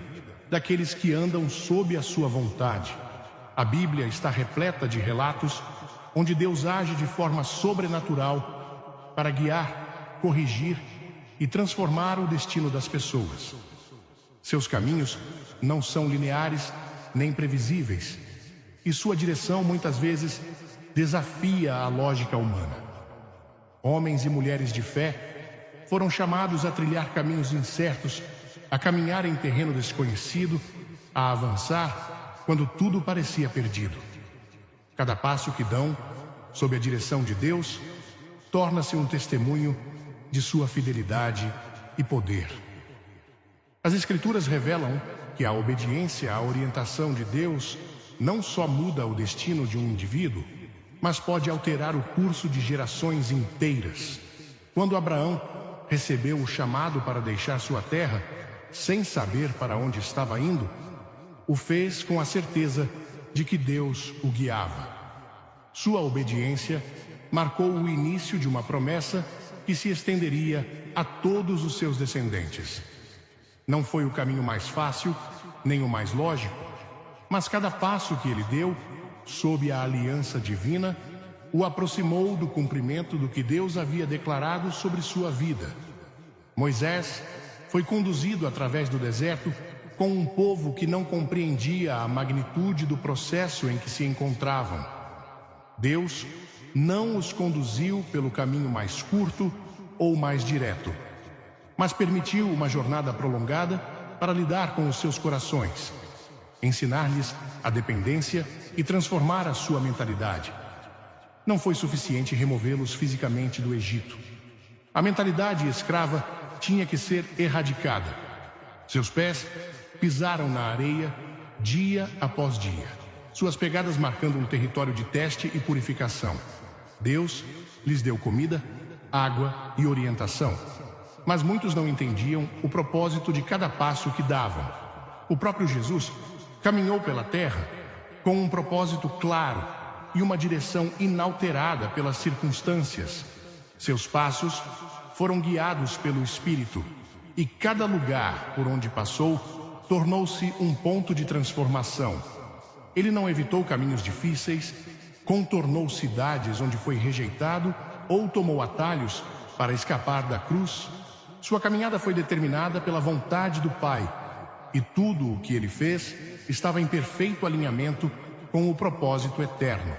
daqueles que andam sob a sua vontade. A Bíblia está repleta de relatos onde Deus age de forma sobrenatural para guiar, corrigir e transformar o destino das pessoas. Seus caminhos não são lineares nem previsíveis, e sua direção muitas vezes desafia a lógica humana. Homens e mulheres de fé foram chamados a trilhar caminhos incertos, a caminhar em terreno desconhecido, a avançar quando tudo parecia perdido. Cada passo que dão, sob a direção de Deus, torna-se um testemunho de sua fidelidade e poder. As Escrituras revelam que a obediência à orientação de Deus não só muda o destino de um indivíduo, mas pode alterar o curso de gerações inteiras. Quando Abraão recebeu o chamado para deixar sua terra, sem saber para onde estava indo, o fez com a certeza de que Deus o guiava. Sua obediência marcou o início de uma promessa que se estenderia a todos os seus descendentes. Não foi o caminho mais fácil, nem o mais lógico, mas cada passo que ele deu, sob a aliança divina, o aproximou do cumprimento do que Deus havia declarado sobre sua vida. Moisés foi conduzido através do deserto com um povo que não compreendia a magnitude do processo em que se encontravam. Deus não os conduziu pelo caminho mais curto ou mais direto, mas permitiu uma jornada prolongada para lidar com os seus corações, ensinar-lhes a dependência e transformar a sua mentalidade. Não foi suficiente removê-los fisicamente do Egito. A mentalidade escrava tinha que ser erradicada. Seus pés pisaram na areia dia após dia, suas pegadas marcando um território de teste e purificação. Deus lhes deu comida, água e orientação, mas muitos não entendiam o propósito de cada passo que davam. O próprio Jesus caminhou pela terra com um propósito claro e uma direção inalterada pelas circunstâncias. Seus passos foram guiados pelo Espírito, e cada lugar por onde passou tornou-se um ponto de transformação. Ele não evitou caminhos difíceis, contornou cidades onde foi rejeitado ou tomou atalhos para escapar da cruz. Sua caminhada foi determinada pela vontade do Pai, e tudo o que ele fez estava em perfeito alinhamento com o propósito eterno.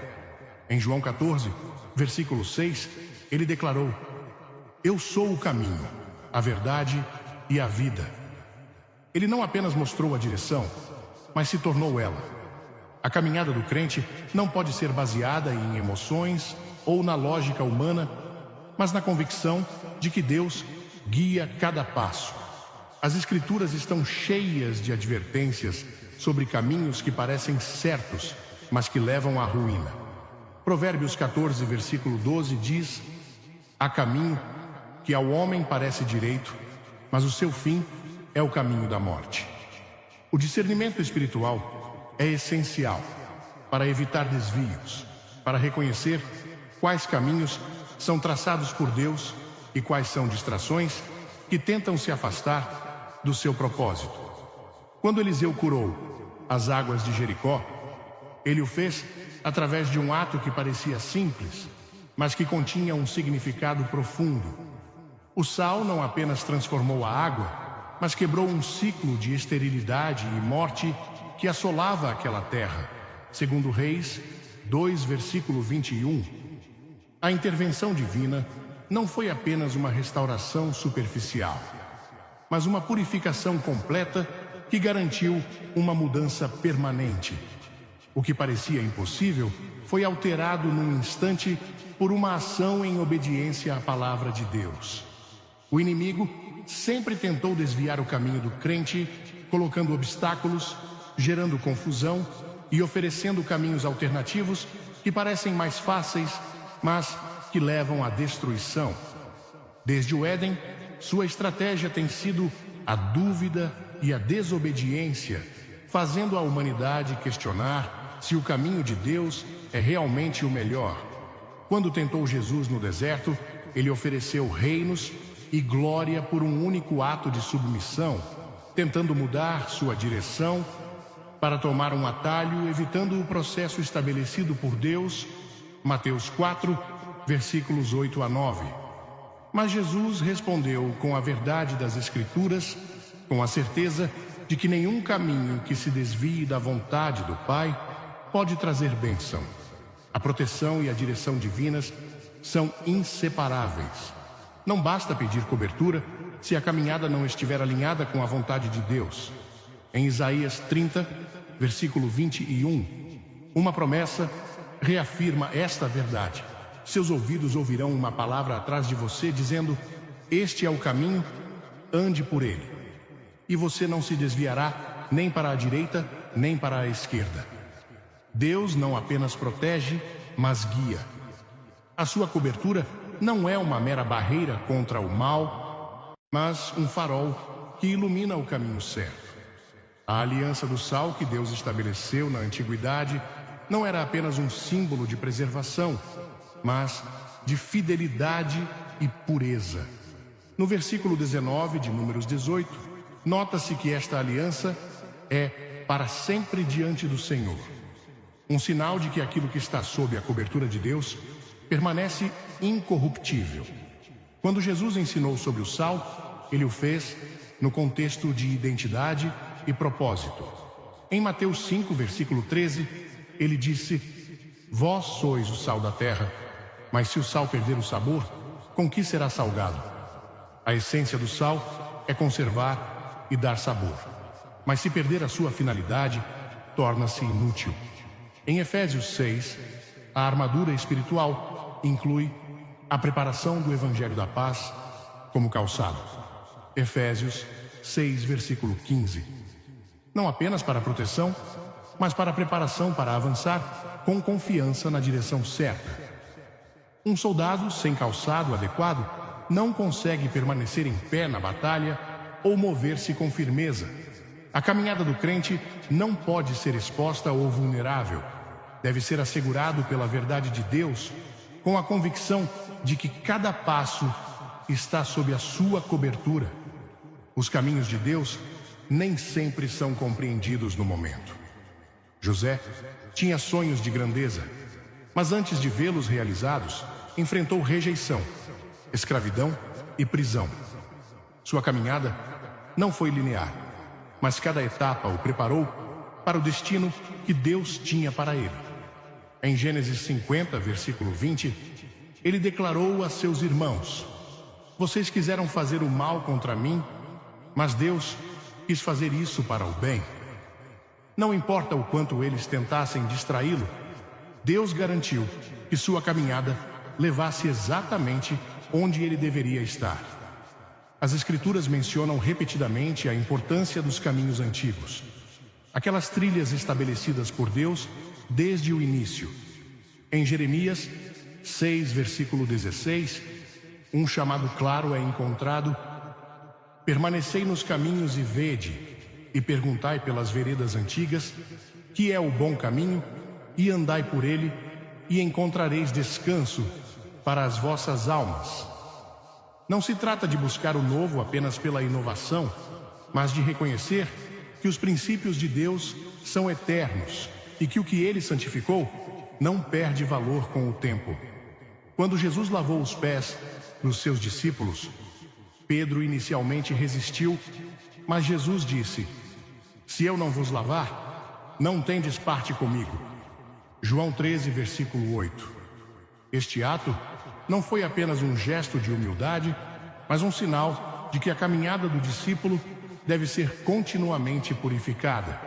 Em João 14, versículo 6, ele declarou: "Eu sou o caminho, a verdade e a vida." Ele não apenas mostrou a direção, mas se tornou ela. A caminhada do crente não pode ser baseada em emoções ou na lógica humana, mas na convicção de que Deus guia cada passo. As Escrituras estão cheias de advertências sobre caminhos que parecem certos, mas que levam à ruína. Provérbios 14, versículo 12 diz: "Há caminho que ao homem parece direito, mas o seu fim é o caminho da morte." O discernimento espiritual é essencial para evitar desvios, para reconhecer quais caminhos são traçados por Deus e quais são distrações que tentam se afastar do seu propósito. Quando Eliseu curou as águas de Jericó, ele o fez através de um ato que parecia simples, mas que continha um significado profundo. O sal não apenas transformou a água, mas quebrou um ciclo de esterilidade e morte que assolava aquela terra. Segundo Reis 2, versículo 21. A intervenção divina não foi apenas uma restauração superficial, mas uma purificação completa que garantiu uma mudança permanente. O que parecia impossível foi alterado num instante por uma ação em obediência à palavra de Deus. O inimigo sempre tentou desviar o caminho do crente, colocando obstáculos, gerando confusão e oferecendo caminhos alternativos que parecem mais fáceis, mas que levam à destruição. Desde o Éden, sua estratégia tem sido a dúvida e a desobediência, fazendo a humanidade questionar se o caminho de Deus é realmente o melhor. Quando tentou Jesus no deserto, ele ofereceu reinos e glória por um único ato de submissão, tentando mudar sua direção para tomar um atalho, evitando o processo estabelecido por Deus. Mateus 4, versículos 8 a 9. Mas Jesus respondeu com a verdade das Escrituras, com a certeza de que nenhum caminho que se desvie da vontade do Pai pode trazer bênção. A proteção e a direção divinas são inseparáveis. Não basta pedir cobertura se a caminhada não estiver alinhada com a vontade de Deus. Em Isaías 30, versículo 21, uma promessa reafirma esta verdade. Seus ouvidos ouvirão uma palavra atrás de você dizendo: este é o caminho, ande por ele. E você não se desviará nem para a direita, nem para a esquerda. Deus não apenas protege, mas guia. A sua cobertura não é uma mera barreira contra o mal, mas um farol que ilumina o caminho certo. A aliança do sal que Deus estabeleceu na antiguidade não era apenas um símbolo de preservação, mas de fidelidade e pureza. No versículo 19 de Números 18, nota-se que esta aliança é para sempre diante do Senhor. Um sinal de que aquilo que está sob a cobertura de Deus permanece incorruptível. Quando Jesus ensinou sobre o sal, ele o fez no contexto de identidade e propósito. Em Mateus 5, versículo 13, ele disse: vós sois o sal da terra, mas se o sal perder o sabor, com que será salgado? A essência do sal é conservar e dar sabor, mas se perder a sua finalidade, torna-se inútil. Em Efésios 6, a armadura espiritual inclui a preparação do Evangelho da Paz como calçado. Efésios 6, versículo 15. Não apenas para proteção, mas para preparação para avançar com confiança na direção certa. Um soldado sem calçado adequado não consegue permanecer em pé na batalha ou mover-se com firmeza. A caminhada do crente não pode ser exposta ou vulnerável. Deve ser assegurado pela verdade de Deus, com a convicção de que cada passo está sob a sua cobertura. Os caminhos de Deus nem sempre são compreendidos no momento. José tinha sonhos de grandeza, mas antes de vê-los realizados, enfrentou rejeição, escravidão e prisão. Sua caminhada não foi linear, mas cada etapa o preparou para o destino que Deus tinha para ele. Em Gênesis 50, versículo 20, ele declarou a seus irmãos: vocês quiseram fazer o mal contra mim, mas Deus quis fazer isso para o bem. Não importa o quanto eles tentassem distraí-lo, Deus garantiu que sua caminhada levasse exatamente onde ele deveria estar. As Escrituras mencionam repetidamente a importância dos caminhos antigos, aquelas trilhas estabelecidas por Deus desde o início. Em Jeremias 6, versículo 16, um chamado claro é encontrado: permanecei nos caminhos e vede, e perguntai pelas veredas antigas, que é o bom caminho, e andai por ele, e encontrareis descanso para as vossas almas. Não se trata de buscar o novo apenas pela inovação, mas de reconhecer que os princípios de Deus são eternos e que o que ele santificou não perde valor com o tempo. Quando Jesus lavou os pés dos seus discípulos, Pedro inicialmente resistiu, mas Jesus disse: "Se eu não vos lavar, não tendes parte comigo." João 13, versículo 8. Este ato não foi apenas um gesto de humildade, mas um sinal de que a caminhada do discípulo deve ser continuamente purificada.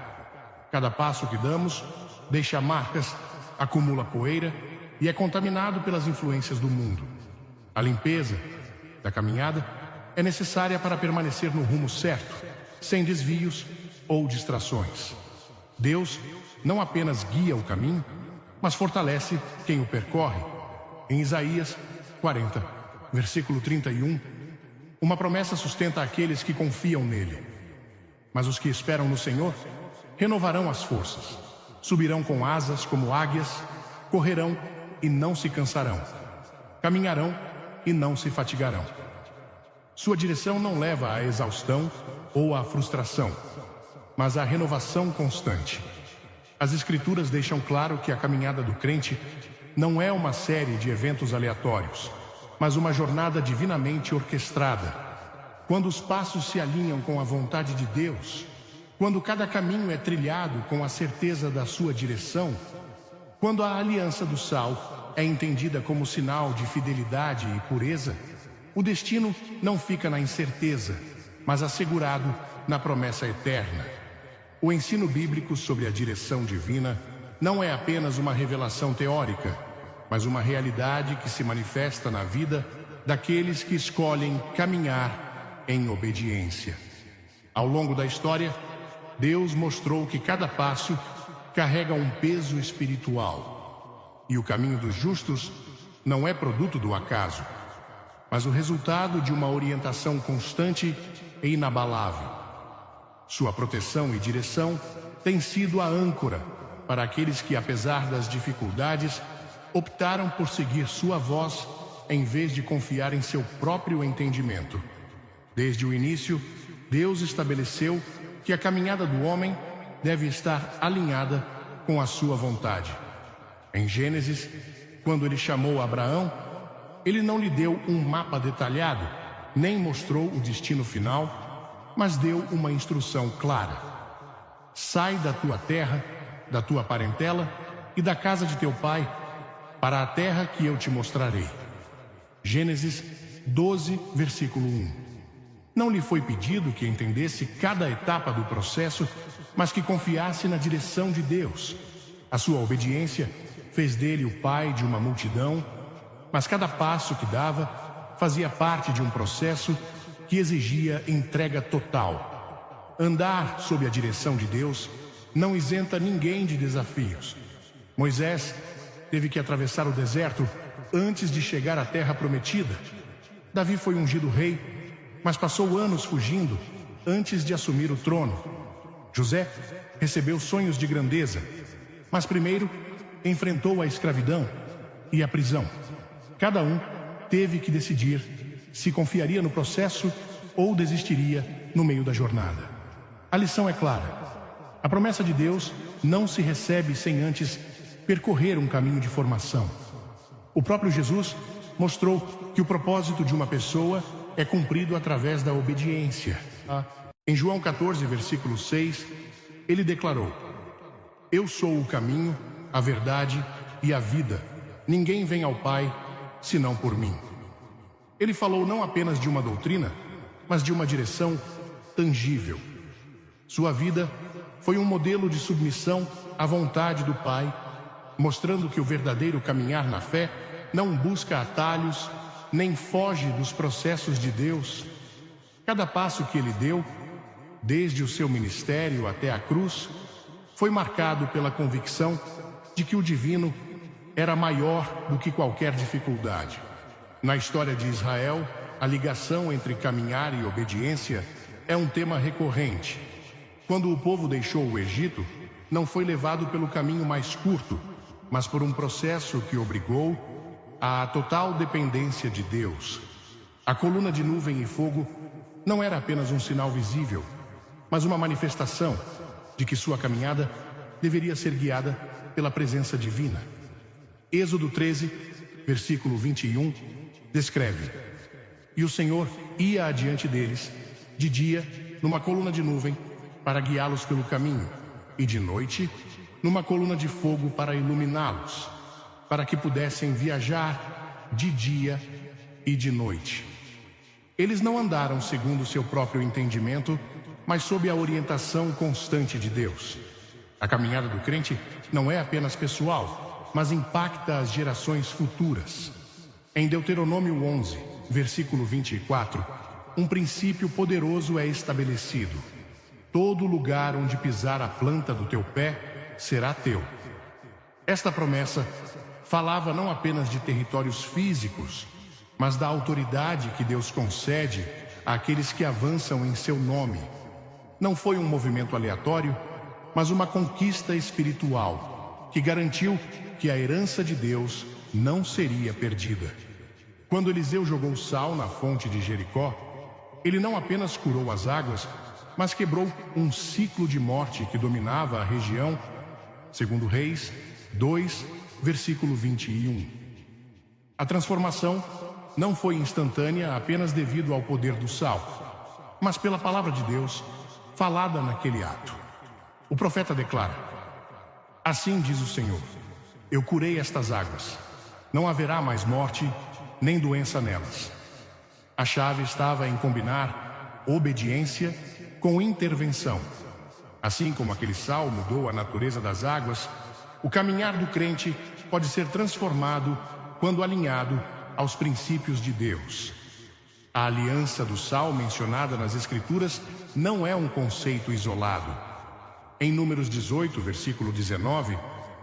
Cada passo que damos deixa marcas, acumula poeira e é contaminado pelas influências do mundo. A limpeza da caminhada é necessária para permanecer no rumo certo, sem desvios ou distrações. Deus não apenas guia o caminho, mas fortalece quem o percorre. Em Isaías 40, versículo 31, uma promessa sustenta aqueles que confiam nele. Mas os que esperam no Senhor renovarão as forças, subirão com asas como águias, correrão e não se cansarão, caminharão e não se fatigarão. Sua direção não leva à exaustão ou à frustração, mas à renovação constante. As Escrituras deixam claro que a caminhada do crente não é uma série de eventos aleatórios, mas uma jornada divinamente orquestrada. Quando os passos se alinham com a vontade de Deus, quando cada caminho é trilhado com a certeza da sua direção, quando a aliança do sal é entendida como sinal de fidelidade e pureza, o destino não fica na incerteza, mas assegurado na promessa eterna. O ensino bíblico sobre a direção divina não é apenas uma revelação teórica, mas uma realidade que se manifesta na vida daqueles que escolhem caminhar em obediência. Ao longo da história, Deus mostrou que cada passo carrega um peso espiritual, e o caminho dos justos não é produto do acaso, mas o resultado de uma orientação constante e inabalável. Sua proteção e direção têm sido a âncora para aqueles que, apesar das dificuldades, optaram por seguir sua voz em vez de confiar em seu próprio entendimento. Desde o início, Deus estabeleceu que a caminhada do homem deve estar alinhada com a sua vontade. Em Gênesis, quando ele chamou Abraão, ele não lhe deu um mapa detalhado, nem mostrou o destino final, mas deu uma instrução clara: sai da tua terra, da tua parentela e da casa de teu pai, para a terra que eu te mostrarei. Gênesis 12, versículo 1. Não lhe foi pedido que entendesse cada etapa do processo, mas que confiasse na direção de Deus. A sua obediência fez dele o pai de uma multidão, mas cada passo que dava fazia parte de um processo que exigia entrega total. Andar sob a direção de Deus não isenta ninguém de desafios. Moisés teve que atravessar o deserto antes de chegar à terra prometida. Davi foi ungido rei, mas passou anos fugindo antes de assumir o trono. José recebeu sonhos de grandeza, mas primeiro enfrentou a escravidão e a prisão. Cada um teve que decidir se confiaria no processo ou desistiria no meio da jornada. A lição é clara: a promessa de Deus não se recebe sem antes percorrer um caminho de formação. O próprio Jesus mostrou que o propósito de uma pessoa é cumprido através da obediência. Em João 14, versículo 6, ele declarou: eu sou o caminho, a verdade e a vida. Ninguém vem ao Pai senão por mim. Ele falou não apenas de uma doutrina, mas de uma direção tangível. Sua vida foi um modelo de submissão à vontade do Pai, mostrando que o verdadeiro caminhar na fé não busca atalhos, nem foge dos processos de Deus. Cada passo que ele deu, desde o seu ministério até a cruz, foi marcado pela convicção de que o divino era maior do que qualquer dificuldade. Na história de Israel, a ligação entre caminhar e obediência é um tema recorrente. Quando o povo deixou o Egito, não foi levado pelo caminho mais curto, mas por um processo que obrigou à total dependência de Deus. A coluna de nuvem e fogo não era apenas um sinal visível, mas uma manifestação de que sua caminhada deveria ser guiada pela presença divina. Êxodo 13, versículo 21, descreve: E o Senhor ia adiante deles, de dia, numa coluna de nuvem, para guiá-los pelo caminho, e de noite, numa coluna de fogo para iluminá-los, para que pudessem viajar de dia e de noite. Eles não andaram segundo seu próprio entendimento, mas sob a orientação constante de Deus. A caminhada do crente não é apenas pessoal, mas impacta as gerações futuras. Em Deuteronômio 11, versículo 24, um princípio poderoso é estabelecido: todo lugar onde pisar a planta do teu pé será teu. Esta promessa falava não apenas de territórios físicos, mas da autoridade que Deus concede àqueles que avançam em seu nome. Não foi um movimento aleatório, mas uma conquista espiritual que garantiu que a herança de Deus não seria perdida. Quando Eliseu jogou sal na fonte de Jericó, ele não apenas curou as águas, mas quebrou um ciclo de morte que dominava a região, segundo Reis 2, versículo 21. A transformação não foi instantânea apenas devido ao poder do sal, mas pela palavra de Deus falada naquele ato. O profeta declara: Assim diz o Senhor, eu curei estas águas, não haverá mais morte nem doença nelas. A chave estava em combinar obediência com intervenção. Assim como aquele sal mudou a natureza das águas, o caminhar do crente pode ser transformado quando alinhado aos princípios de Deus. A aliança do sal mencionada nas Escrituras não é um conceito isolado. Em Números 18, versículo 19,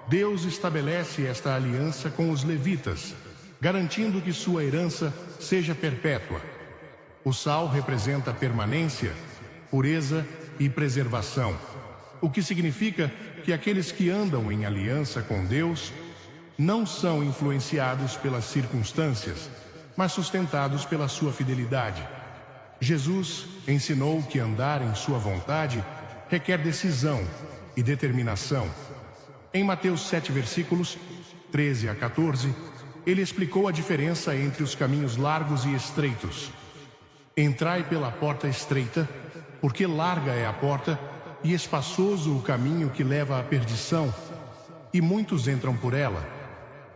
Deus estabelece esta aliança com os levitas, garantindo que sua herança seja perpétua. O sal representa permanência, pureza e preservação, o que significa que aqueles que andam em aliança com Deus não são influenciados pelas circunstâncias, mas sustentados pela sua fidelidade. Jesus ensinou que andar em sua vontade requer decisão e determinação. Em Mateus 7, versículos 13 a 14, ele explicou a diferença entre os caminhos largos e estreitos. Entrai pela porta estreita, porque larga é a porta e espaçoso o caminho que leva à perdição, e muitos entram por ela.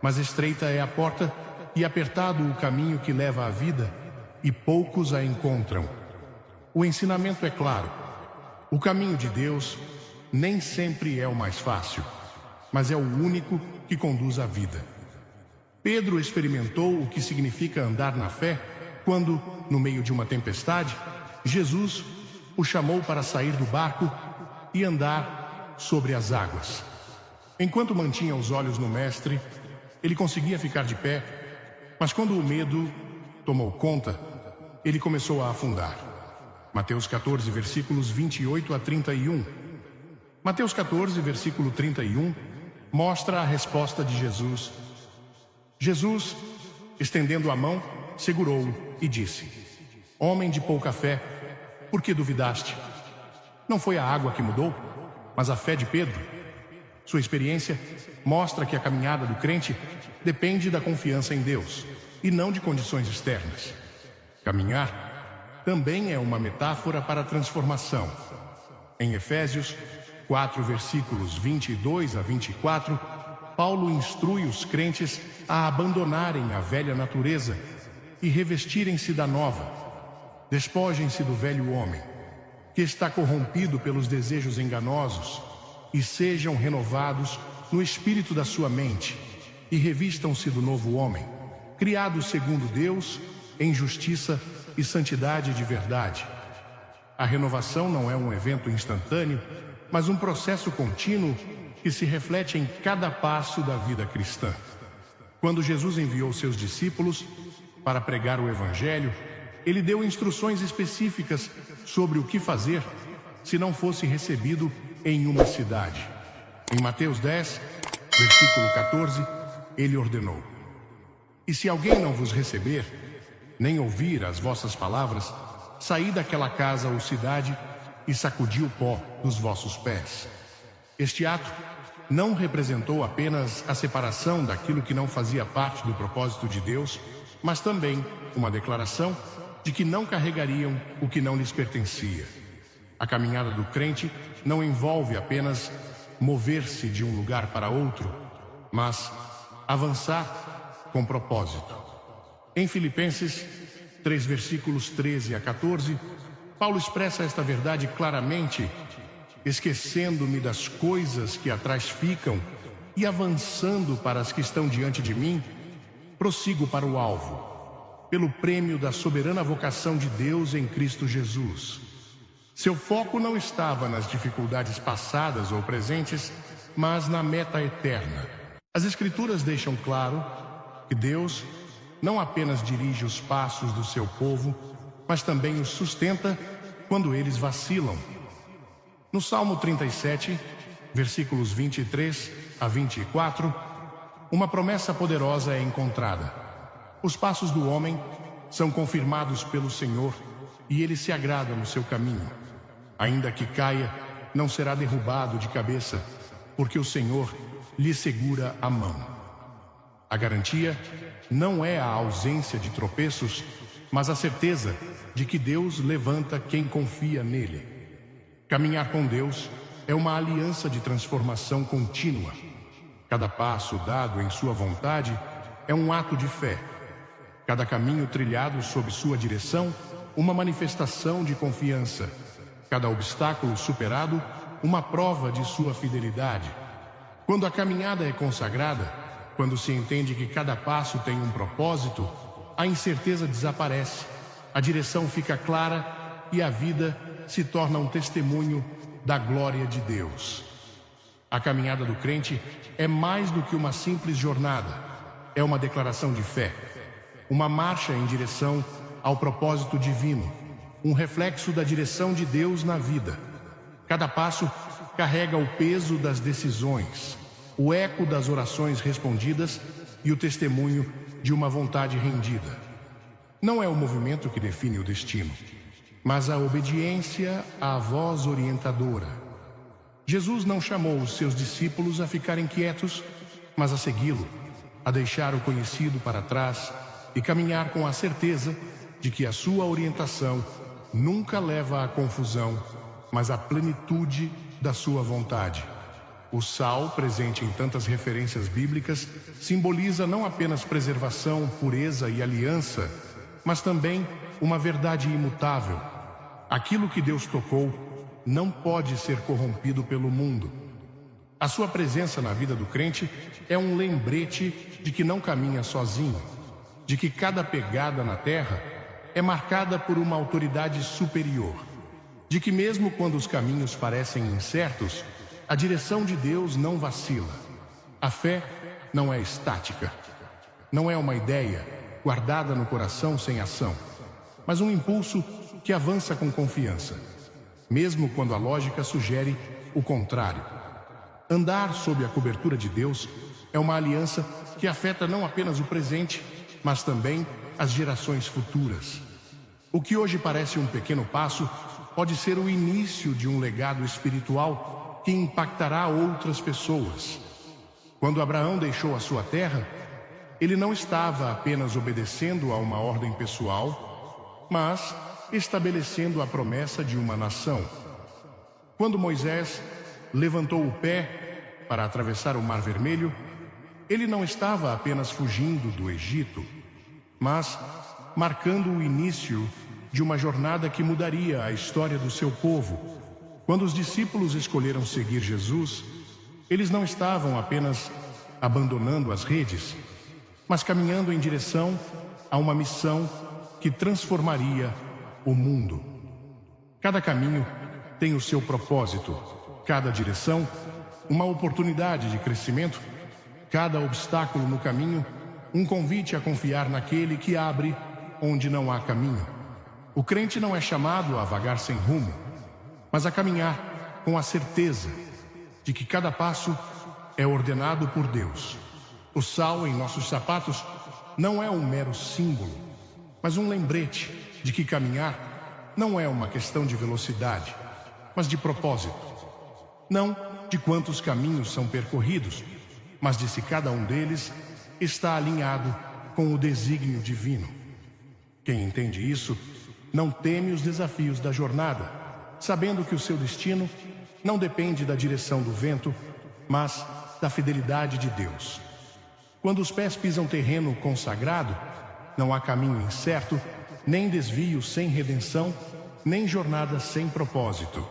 Mas estreita é a porta e apertado o caminho que leva à vida, e poucos a encontram. O ensinamento é claro: o caminho de Deus nem sempre é o mais fácil, mas é o único que conduz à vida. Pedro experimentou o que significa andar na fé quando, no meio de uma tempestade, Jesus o chamou para sair do barco e andar sobre as águas. Enquanto mantinha os olhos no Mestre, ele conseguia ficar de pé, mas quando o medo tomou conta, ele começou a afundar. Mateus 14, versículos 28 a 31. Mateus 14, versículo 31, mostra a resposta de Jesus. Jesus, estendendo a mão, segurou-o e disse: Homem de pouca fé, por que duvidaste? Não foi a água que mudou, mas a fé de Pedro. Sua experiência mostra que a caminhada do crente depende da confiança em Deus e não de condições externas. Caminhar também é uma metáfora para a transformação. Em Efésios 4, versículos 22 a 24, Paulo instrui os crentes a abandonarem a velha natureza e revestirem-se da nova. Despojem-se do velho homem, que está corrompido pelos desejos enganosos, e sejam renovados no espírito da sua mente, e revistam-se do novo homem, criado segundo Deus, em justiça e santidade de verdade. A renovação não é um evento instantâneo, mas um processo contínuo que se reflete em cada passo da vida cristã. Quando Jesus enviou seus discípulos para pregar o Evangelho, ele deu instruções específicas sobre o que fazer se não fosse recebido em uma cidade. Em Mateus 10, versículo 14, ele ordenou: E se alguém não vos receber, nem ouvir as vossas palavras, saí daquela casa ou cidade e sacudi o pó dos vossos pés. Este ato não representou apenas a separação daquilo que não fazia parte do propósito de Deus, mas também uma declaração de que não carregariam o que não lhes pertencia. A caminhada do crente não envolve apenas mover-se de um lugar para outro, mas avançar com propósito. Em Filipenses 3, versículos 13 a 14, Paulo expressa esta verdade claramente: esquecendo-me das coisas que atrás ficam e avançando para as que estão diante de mim, prossigo para o alvo, pelo prêmio da soberana vocação de Deus em Cristo Jesus. Seu foco não estava nas dificuldades passadas ou presentes, mas na meta eterna. As Escrituras deixam claro que Deus não apenas dirige os passos do seu povo, mas também os sustenta quando eles vacilam. No Salmo 37, versículos 23 a 24, uma promessa poderosa é encontrada. Os passos do homem são confirmados pelo Senhor e ele se agrada no seu caminho. Ainda que caia, não será derrubado de cabeça, porque o Senhor lhe segura a mão. A garantia não é a ausência de tropeços, mas a certeza de que Deus levanta quem confia nele. Caminhar com Deus é uma aliança de transformação contínua. Cada passo dado em sua vontade é um ato de fé. Cada caminho trilhado sob sua direção, uma manifestação de confiança. Cada obstáculo superado, uma prova de sua fidelidade. Quando a caminhada é consagrada, quando se entende que cada passo tem um propósito, a incerteza desaparece, a direção fica clara e a vida se torna um testemunho da glória de Deus. A caminhada do crente é mais do que uma simples jornada, é uma declaração de fé, uma marcha em direção ao propósito divino, um reflexo da direção de Deus na vida. Cada passo carrega o peso das decisões, o eco das orações respondidas e o testemunho de uma vontade rendida. Não é o movimento que define o destino, mas a obediência à voz orientadora. Jesus não chamou os seus discípulos a ficarem quietos, mas a segui-lo, a deixar o conhecido para trás e caminhar com a certeza de que a sua orientação nunca leva à confusão, mas à plenitude da sua vontade. O sal, presente em tantas referências bíblicas, simboliza não apenas preservação, pureza e aliança, mas também uma verdade imutável. Aquilo que Deus tocou não pode ser corrompido pelo mundo. A sua presença na vida do crente é um lembrete de que não caminha sozinho, de que cada pegada na terra é marcada por uma autoridade superior, de que mesmo quando os caminhos parecem incertos, a direção de Deus não vacila. A fé não é estática, não é uma ideia guardada no coração sem ação, mas um impulso que avança com confiança, mesmo quando a lógica sugere o contrário. Andar sob a cobertura de Deus é uma aliança que afeta não apenas o presente, mas também as gerações futuras. O que hoje parece um pequeno passo pode ser o início de um legado espiritual que impactará outras pessoas. Quando Abraão deixou a sua terra, ele não estava apenas obedecendo a uma ordem pessoal, mas estabelecendo a promessa de uma nação. Quando Moisés levantou o pé para atravessar o Mar Vermelho, ele não estava apenas fugindo do Egito, mas marcando o início de uma jornada que mudaria a história do seu povo. Quando os discípulos escolheram seguir Jesus, eles não estavam apenas abandonando as redes, mas caminhando em direção a uma missão que transformaria o mundo. Cada caminho tem o seu propósito, cada direção, uma oportunidade de crescimento, cada obstáculo no caminho, um convite a confiar naquele que abre onde não há caminho. O crente não é chamado a vagar sem rumo, mas a caminhar com a certeza de que cada passo é ordenado por Deus. O sal em nossos sapatos não é um mero símbolo, mas um lembrete de que caminhar não é uma questão de velocidade, mas de propósito. Não de quantos caminhos são percorridos, mas de se cada um deles está alinhado com o desígnio divino. Quem entende isso não teme os desafios da jornada, sabendo que o seu destino não depende da direção do vento, mas da fidelidade de Deus. Quando os pés pisam terreno consagrado, não há caminho incerto, nem desvio sem redenção, nem jornada sem propósito.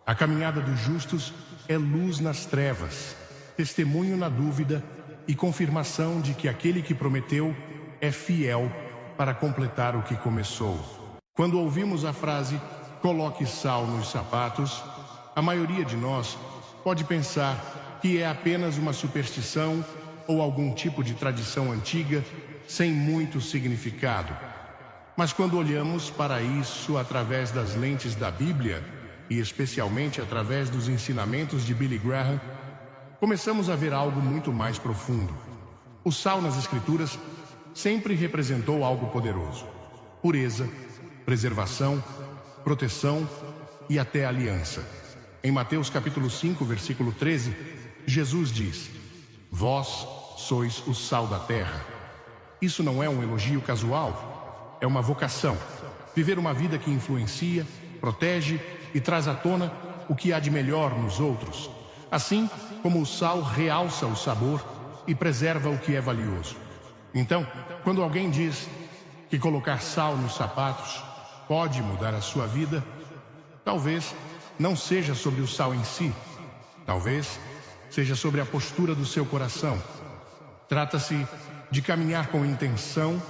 A caminhada dos justos é luz nas trevas, testemunho na dúvida e confirmação de que aquele que prometeu é fiel para completar o que começou. Quando ouvimos a frase, coloque sal nos sapatos, a maioria de nós pode pensar que é apenas uma superstição ou algum tipo de tradição antiga sem muito significado. Mas quando olhamos para isso através das lentes da Bíblia, e especialmente através dos ensinamentos de Billy Graham, começamos a ver algo muito mais profundo. O sal nas Escrituras sempre representou algo poderoso: pureza, preservação, proteção e até aliança. Em Mateus capítulo 5, versículo 13, Jesus diz: vós sois o sal da terra. Isso não é um elogio casual, é uma vocação. Viver uma vida que influencia, protege e traz à tona o que há de melhor nos outros. Assim como o sal realça o sabor e preserva o que é valioso. Então, quando alguém diz que colocar sal nos sapatos pode mudar a sua vida, talvez não seja sobre o sal em si, talvez seja sobre a postura do seu coração. Trata-se de caminhar com intenção,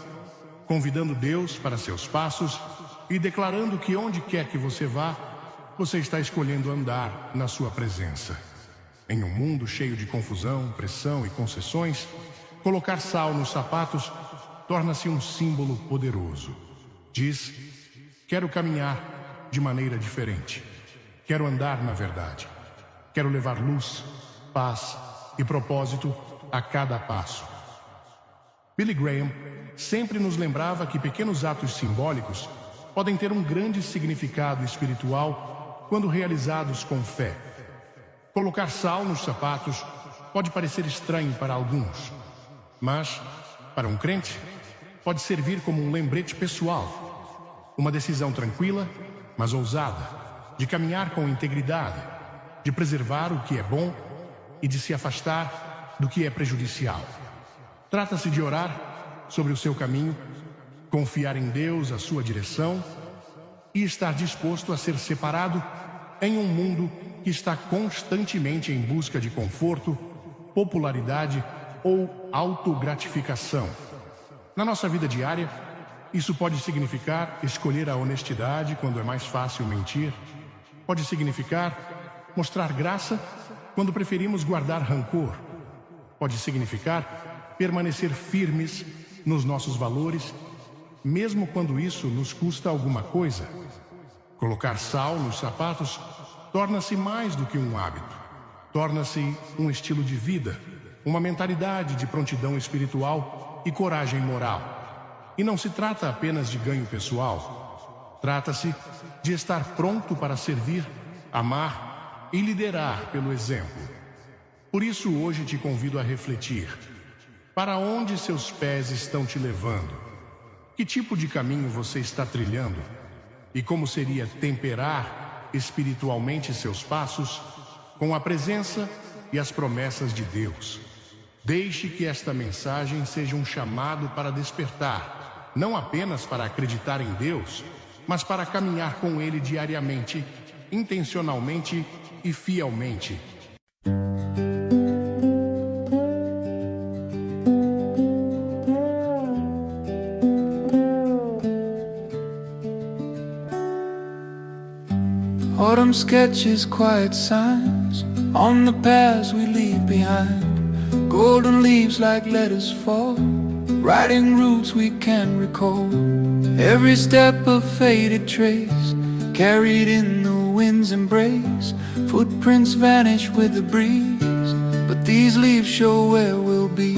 convidando Deus para seus passos e declarando que onde quer que você vá, você está escolhendo andar na sua presença. Em um mundo cheio de confusão, pressão e concessões, colocar sal nos sapatos torna-se um símbolo poderoso. Diz: quero caminhar de maneira diferente. Quero andar na verdade. Quero levar luz, paz e propósito a cada passo. Billy Graham sempre nos lembrava que pequenos atos simbólicos podem ter um grande significado espiritual quando realizados com fé. Colocar sal nos sapatos pode parecer estranho para alguns, mas, para um crente, pode servir como um lembrete pessoal. Uma decisão tranquila, mas ousada, de caminhar com integridade, de preservar o que é bom e de se afastar do que é prejudicial. Trata-se de orar sobre o seu caminho, confiar em Deus a sua direção e estar disposto a ser separado em um mundo que está constantemente em busca de conforto, popularidade ou autogratificação. Na nossa vida diária, isso pode significar escolher a honestidade quando é mais fácil mentir. Pode significar mostrar graça quando preferimos guardar rancor. Pode significar permanecer firmes nos nossos valores, mesmo quando isso nos custa alguma coisa. Colocar sal nos sapatos torna-se mais do que um hábito. Torna-se um estilo de vida, uma mentalidade de prontidão espiritual e coragem moral. E não se trata apenas de ganho pessoal. Trata-se de estar pronto para servir, amar e liderar pelo exemplo. Por isso hoje te convido a refletir. Para onde seus pés estão te levando? Que tipo de caminho você está trilhando? E como seria temperar espiritualmente seus passos com a presença e as promessas de Deus? Deixe que esta mensagem seja um chamado para despertar, não apenas para acreditar em Deus, mas para caminhar com Ele diariamente, intencionalmente e fielmente. Autumn sketches, quiet signs on the paths we leave behind. Golden leaves like letters fall, writing routes we can recall. Every step a faded trace, carried in the wind's embrace. Footprints vanish with the breeze, but these leaves show where we'll be.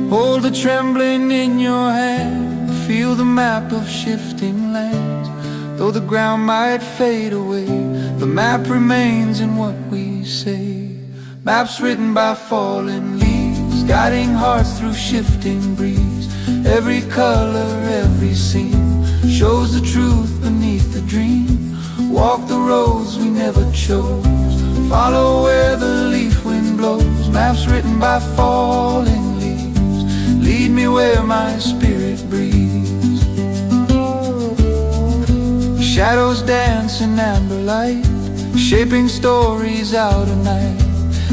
Hold the trembling in your hand, feel the map of shifting lands. Though the ground might fade away, the map remains in what we say. Maps written by fallen leaves, guiding hearts through shifting breeze. Every color, every scene shows the truth beneath the dream. Walk the roads we never chose, follow where the leaf wind blows. Maps written by falling leaves, lead me where my spirit breathes. Shadows dance in amber light, shaping stories out at night.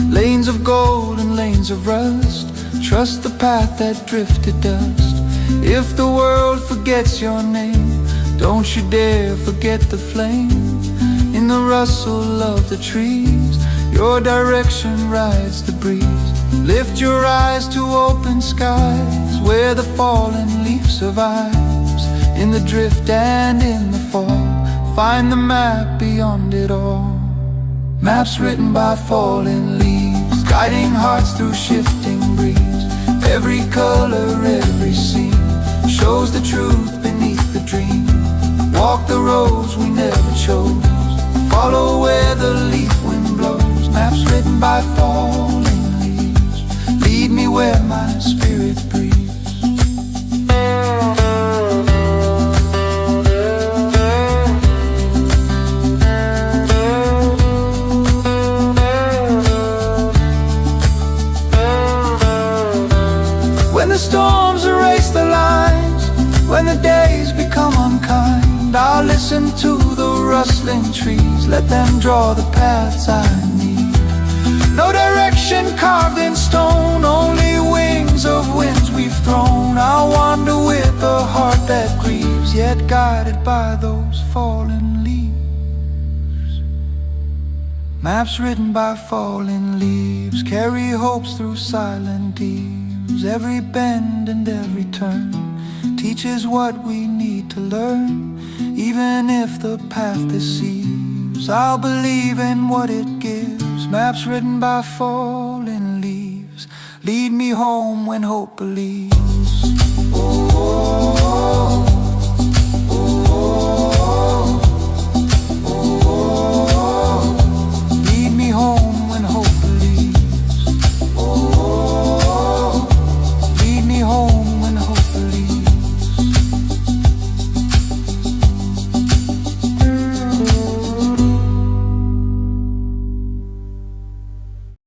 Lanes of gold and lanes of rust, trust the path that drifted dust. If the world forgets your name, don't you dare forget the flame. In the rustle of the trees, your direction rides the breeze. Lift your eyes to open skies, where the fallen leaf survives. In the drift and in the fall, find the map beyond it all. Maps written by fallen leaves, guiding hearts through shifting breeze. Every color, every scene shows the truth beneath the dream. Walk the roads we never chose, follow where the leaf wind blows. Maps written by falling leaves, lead me where my spirit breathes. When the storms erase the lines, when the days become unkind, I'll listen to the rustling trees, let them draw the paths I need. No direction carved in stone, only wings of winds we've thrown. I'll wander with a heart that grieves, yet guided by those fallen leaves. Maps written by fallen leaves carry hopes through silent deeds. Every bend and every turn teaches what we need to learn. Even if the path deceives, I'll believe in what it gives. Maps written by fallen leaves, lead me home when hope believes. Oh, oh, oh.